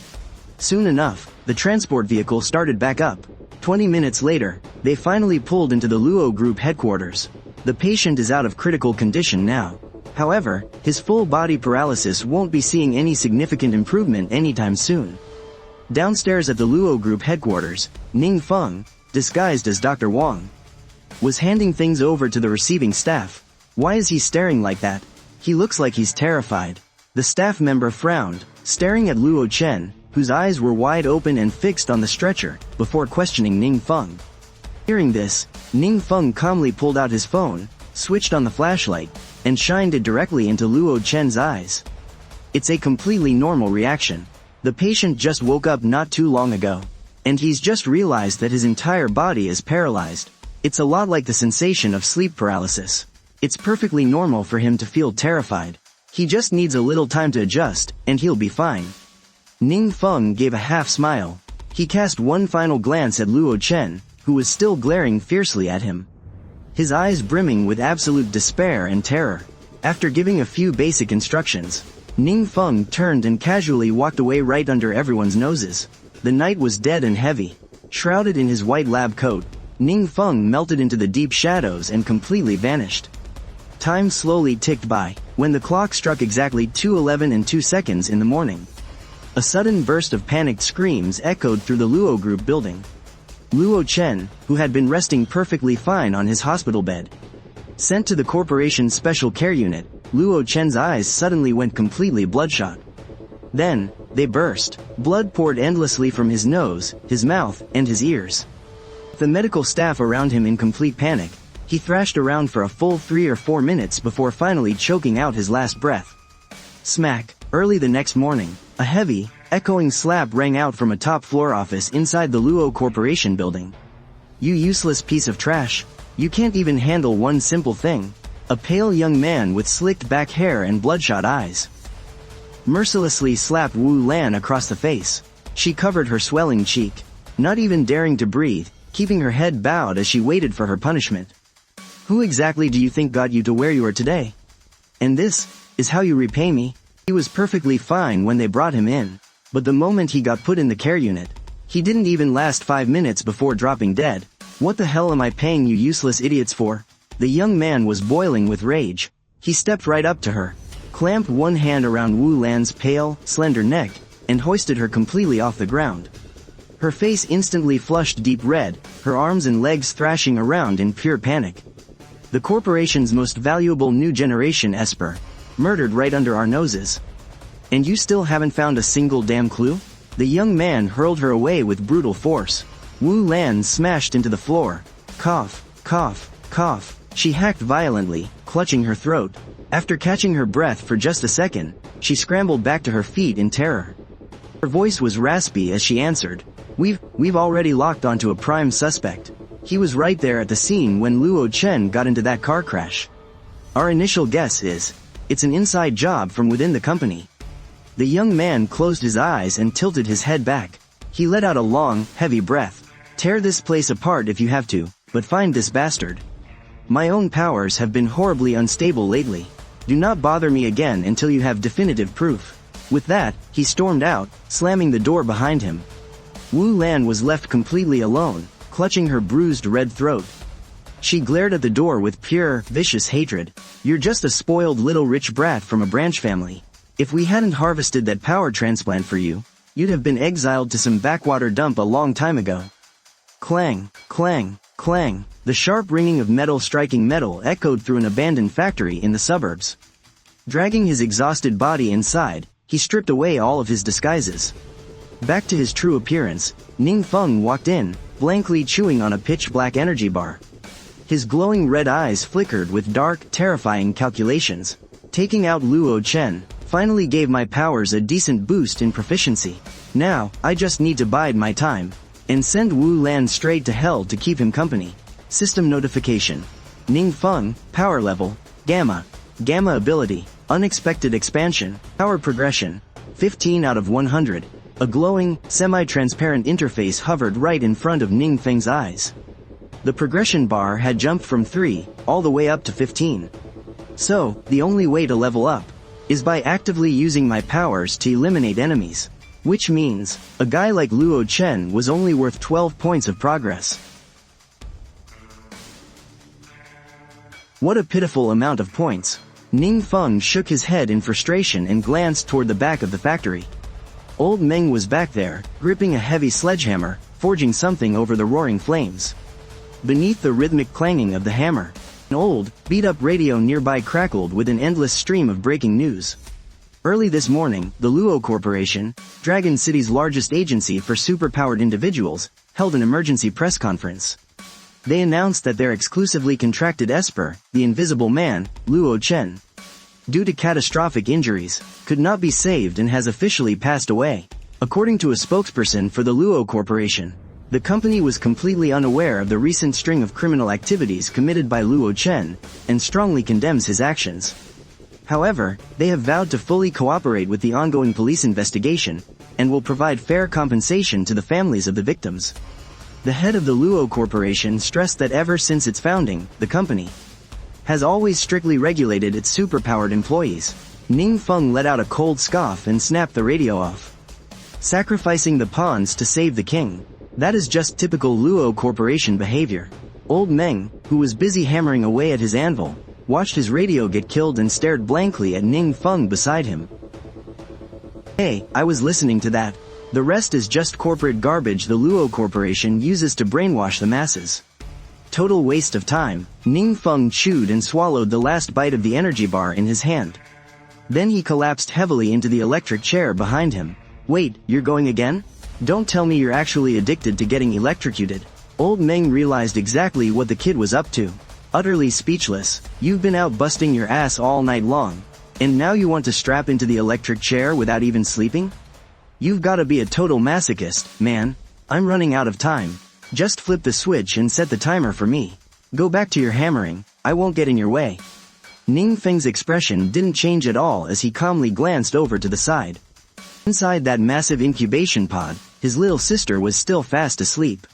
Soon enough, the transport vehicle started back up. 20 minutes later, they finally pulled into the Luo Group headquarters. The patient is out of critical condition now. However, his full body paralysis won't be seeing any significant improvement anytime soon. Downstairs at the Luo Group headquarters, Ning Feng, disguised as Dr. Wang, was handing things over to the receiving staff. Why is he staring like that? He looks like he's terrified. The staff member frowned, staring at Luo Chen, whose eyes were wide open and fixed on the stretcher, before questioning Ning Feng. Hearing this, Ning Feng calmly pulled out his phone, switched on the flashlight, and shined it directly into Luo Chen's eyes. It's a completely normal reaction. The patient just woke up not too long ago, and he's just realized that his entire body is paralyzed. It's a lot like the sensation of sleep paralysis. It's perfectly normal for him to feel terrified. He just needs a little time to adjust, and he'll be fine. Ning Feng gave a half smile. He cast one final glance at Luo Chen, who was still glaring fiercely at him, his eyes brimming with absolute despair and terror. After giving a few basic instructions, Ning Feng turned and casually walked away right under everyone's noses. The night was dead and heavy. Shrouded in his white lab coat, Ning Feng melted into the deep shadows and completely vanished. Time slowly ticked by, when the clock struck exactly 2:11 and 2 seconds in the morning. A sudden burst of panicked screams echoed through the Luo Group building. Luo Chen, who had been resting perfectly fine on his hospital bed, sent to the corporation's special care unit, Luo Chen's eyes suddenly went completely bloodshot. Then, they burst. Blood poured endlessly from his nose, his mouth, and his ears. The medical staff around him in complete panic, he thrashed around for a full 3 or 4 minutes before finally choking out his last breath. Smack! Early the next morning, a heavy, echoing slap rang out from a top-floor office inside the Luo Corporation building. You useless piece of trash. You can't even handle one simple thing. A pale young man with slicked back hair and bloodshot eyes mercilessly slapped Wu Lan across the face. She covered her swelling cheek, not even daring to breathe, keeping her head bowed as she waited for her punishment. Who exactly do you think got you to where you are today? And this is how you repay me? He was perfectly fine when they brought him in, but the moment he got put in the care unit, he didn't even last 5 minutes before dropping dead. What the hell am I paying you useless idiots for? The young man was boiling with rage. He stepped right up to her, clamped one hand around Wu Lan's pale, slender neck, and hoisted her completely off the ground. Her face instantly flushed deep red, her arms and legs thrashing around in pure panic. The corporation's most valuable new generation Esper, murdered right under our noses. And you still haven't found a single damn clue? The young man hurled her away with brutal force. Wu Lan smashed into the floor. Cough, cough, cough. She hacked violently, clutching her throat. After catching her breath for just a second, she scrambled back to her feet in terror. Her voice was raspy as she answered, We've already locked onto a prime suspect. He was right there at the scene when Luo Chen got into that car crash. Our initial guess is, it's an inside job from within the company. The young man closed his eyes and tilted his head back. He let out a long, heavy breath. Tear this place apart if you have to, but find this bastard. My own powers have been horribly unstable lately. Do not bother me again until you have definitive proof. With that, he stormed out, slamming the door behind him. Wu Lan was left completely alone, clutching her bruised red throat. She glared at the door with pure, vicious hatred. You're just a spoiled little rich brat from a branch family. If we hadn't harvested that power transplant for you, you'd have been exiled to some backwater dump a long time ago. Clang, clang, clang. The sharp ringing of metal striking metal echoed through an abandoned factory in the suburbs. Dragging his exhausted body inside, he stripped away all of his disguises. Back to his true appearance, Ning Feng walked in, blankly chewing on a pitch-black energy bar. His glowing red eyes flickered with dark, terrifying calculations. Taking out Luo Chen finally gave my powers a decent boost in proficiency. Now, I just need to bide my time and send Wu Lan straight to hell to keep him company. System notification. Ning Feng, power level, Gamma. Gamma ability, unexpected expansion, power progression, 15 out of 100. A glowing, semi-transparent interface hovered right in front of Ning Feng's eyes. The progression bar had jumped from 3, all the way up to 15. So, the only way to level up is by actively using my powers to eliminate enemies. Which means, a guy like Luo Chen was only worth 12 points of progress. What a pitiful amount of points. Ning Feng shook his head in frustration and glanced toward the back of the factory. Old Meng was back there, gripping a heavy sledgehammer, forging something over the roaring flames. Beneath the rhythmic clanging of the hammer, an old, beat-up radio nearby crackled with an endless stream of breaking news. Early this morning, the Luo Corporation, Dragon City's largest agency for superpowered individuals, held an emergency press conference. They announced that their exclusively contracted Esper, the Invisible Man, Luo Chen, due to catastrophic injuries, could not be saved and has officially passed away. According to a spokesperson for the Luo Corporation, the company was completely unaware of the recent string of criminal activities committed by Luo Chen, and strongly condemns his actions. However, they have vowed to fully cooperate with the ongoing police investigation, and will provide fair compensation to the families of the victims. The head of the Luo Corporation stressed that ever since its founding, the company has always strictly regulated its superpowered employees. Ning Feng let out a cold scoff and snapped the radio off. Sacrificing the pawns to save the king. That is just typical Luo Corporation behavior. Old Meng, who was busy hammering away at his anvil, watched his radio get killed and stared blankly at Ning Feng beside him. Hey, I was listening to that. The rest is just corporate garbage the Luo Corporation uses to brainwash the masses. Total waste of time. Ning Feng chewed and swallowed the last bite of the energy bar in his hand. Then he collapsed heavily into the electric chair behind him. Wait, you're going again? Don't tell me you're actually addicted to getting electrocuted. Old Meng realized exactly what the kid was up to. Utterly speechless, you've been out busting your ass all night long, and now you want to strap into the electric chair without even sleeping? You've gotta be a total masochist, man. I'm running out of time. Just flip the switch and set the timer for me. Go back to your hammering, I won't get in your way. Ning Feng's expression didn't change at all as he calmly glanced over to the side. Inside that massive incubation pod, his little sister was still fast asleep.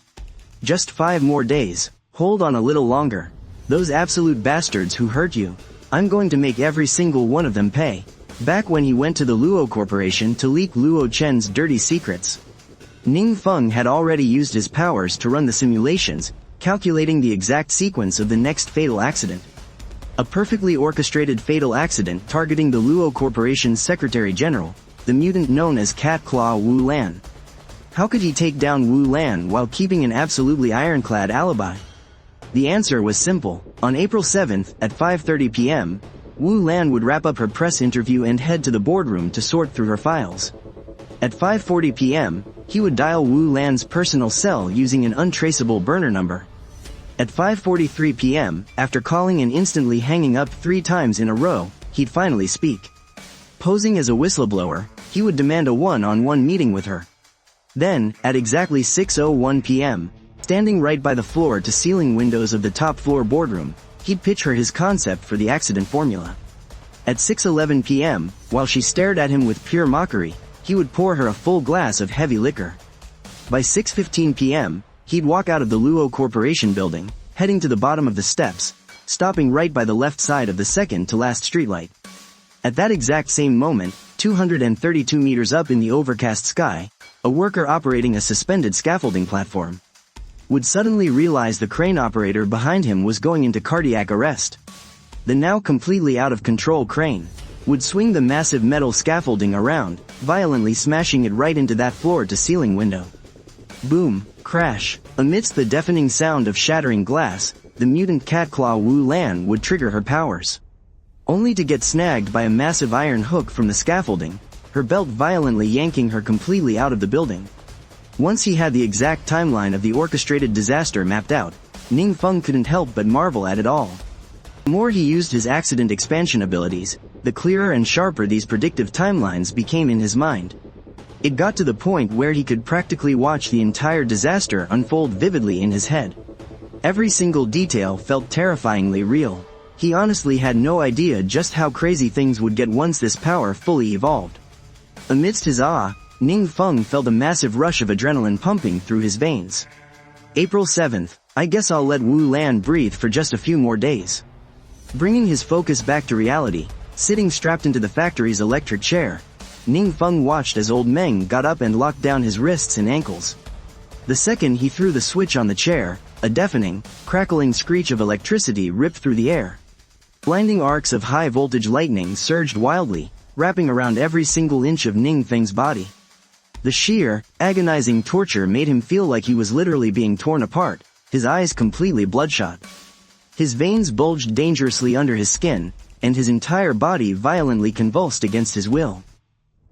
Just 5 more days, hold on a little longer. Those absolute bastards who hurt you, I'm going to make every single one of them pay. Back when he went to the Luo Corporation to leak Luo Chen's dirty secrets, Ning Feng had already used his powers to run the simulations, calculating the exact sequence of the next fatal accident. A perfectly orchestrated fatal accident targeting the Luo Corporation's Secretary General, the mutant known as Cat Claw Wu Lan. How could he take down Wu Lan while keeping an absolutely ironclad alibi? The answer was simple. On April 7th, at 5:30 p.m., Wu Lan would wrap up her press interview and head to the boardroom to sort through her files. At 5:40 p.m., he would dial Wu Lan's personal cell using an untraceable burner number. At 5:43 p.m., after calling and instantly hanging up 3 times in a row, he'd finally speak. Posing as a whistleblower, he would demand a one-on-one meeting with her. Then, at exactly 6:01 p.m., standing right by the floor-to-ceiling windows of the top-floor boardroom, he'd pitch her his concept for the accident formula. At 6:11 p.m., while she stared at him with pure mockery, he would pour her a full glass of heavy liquor. By 6:15 p.m., he'd walk out of the Luo Corporation building, heading to the bottom of the steps, stopping right by the left side of the second-to-last streetlight. At that exact same moment, 232 meters up in the overcast sky, a worker operating a suspended scaffolding platform would suddenly realize the crane operator behind him was going into cardiac arrest. The now completely out-of-control crane would swing the massive metal scaffolding around, violently smashing it right into that floor-to-ceiling window. Boom, crash. Amidst the deafening sound of shattering glass, the mutant cat claw Wu Lan would trigger her powers, only to get snagged by a massive iron hook from the scaffolding, her belt violently yanking her completely out of the building. Once he had the exact timeline of the orchestrated disaster mapped out, Ning Feng couldn't help but marvel at it all. The more he used his accident expansion abilities, the clearer and sharper these predictive timelines became in his mind. It got to the point where he could practically watch the entire disaster unfold vividly in his head. Every single detail felt terrifyingly real. He honestly had no idea just how crazy things would get once this power fully evolved. Amidst his awe, Ning Feng felt a massive rush of adrenaline pumping through his veins. April 7th, I guess I'll let Wu Lan breathe for just a few more days. Bringing his focus back to reality, sitting strapped into the factory's electric chair, Ning Feng watched as old Meng got up and locked down his wrists and ankles. The second he threw the switch on the chair, a deafening, crackling screech of electricity ripped through the air. Blinding arcs of high-voltage lightning surged wildly, wrapping around every single inch of Ning Feng's body. The sheer, agonizing torture made him feel like he was literally being torn apart, his eyes completely bloodshot. His veins bulged dangerously under his skin, and his entire body violently convulsed against his will.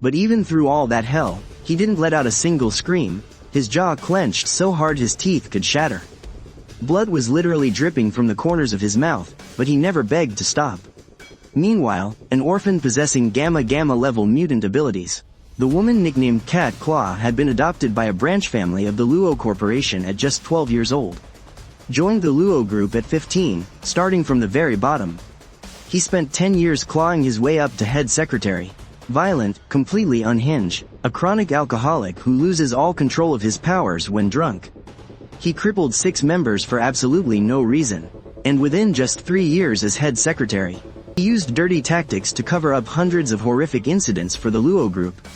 But even through all that hell, he didn't let out a single scream, his jaw clenched so hard his teeth could shatter. Blood was literally dripping from the corners of his mouth, but he never begged to stop. Meanwhile, an orphan possessing Gamma level mutant abilities, the woman nicknamed Cat Claw had been adopted by a branch family of the Luo Corporation at just 12 years old. Joined the Luo Group at 15, starting from the very bottom. He spent 10 years clawing his way up to head secretary. Violent, completely unhinged, a chronic alcoholic who loses all control of his powers when drunk. He crippled 6 members for absolutely no reason, and within just 3 years as head secretary, he used dirty tactics to cover up hundreds of horrific incidents for the Luo Group.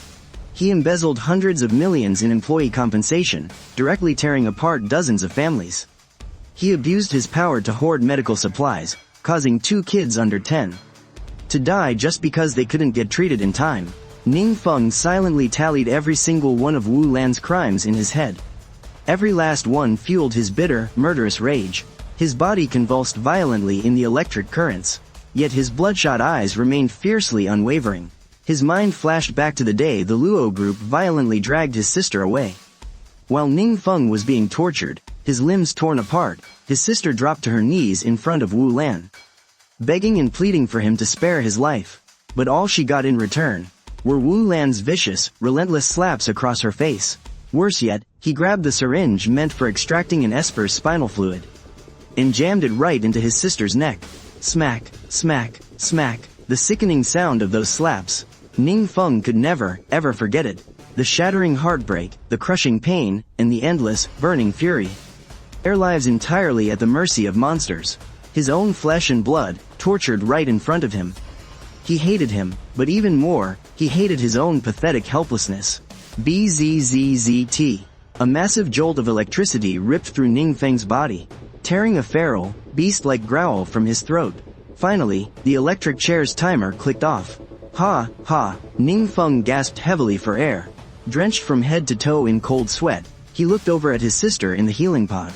He embezzled hundreds of millions in employee compensation, directly tearing apart dozens of families. He abused his power to hoard medical supplies, causing 2 kids under 10 to die just because they couldn't get treated in time. Ning Feng silently tallied every single one of Wu Lan's crimes in his head. Every last one fueled his bitter, murderous rage. His body convulsed violently in the electric currents, yet his bloodshot eyes remained fiercely unwavering. His mind flashed back to the day the Luo Group violently dragged his sister away. While Ning Feng was being tortured, his limbs torn apart, his sister dropped to her knees in front of Wu Lan, begging and pleading for him to spare his life. But all she got in return were Wu Lan's vicious, relentless slaps across her face. Worse yet, he grabbed the syringe meant for extracting an Esper's spinal fluid. and jammed it right into his sister's neck. Smack, smack, smack, the sickening sound of those slaps. Ning Feng could never, ever forget it. The shattering heartbreak, the crushing pain, and the endless, burning fury. Their lives entirely at the mercy of monsters. His own flesh and blood, tortured right in front of him. He hated him, but even more, he hated his own pathetic helplessness. Bzzzt. A massive jolt of electricity ripped through Ning Feng's body, tearing a feral, beast-like growl from his throat. Finally, the electric chair's timer clicked off. Ha, ha, Ning Feng gasped heavily for air. Drenched from head to toe in cold sweat, he looked over at his sister in the healing pod.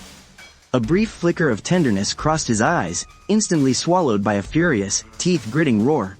A brief flicker of tenderness crossed his eyes, instantly swallowed by a furious, teeth-gritting roar.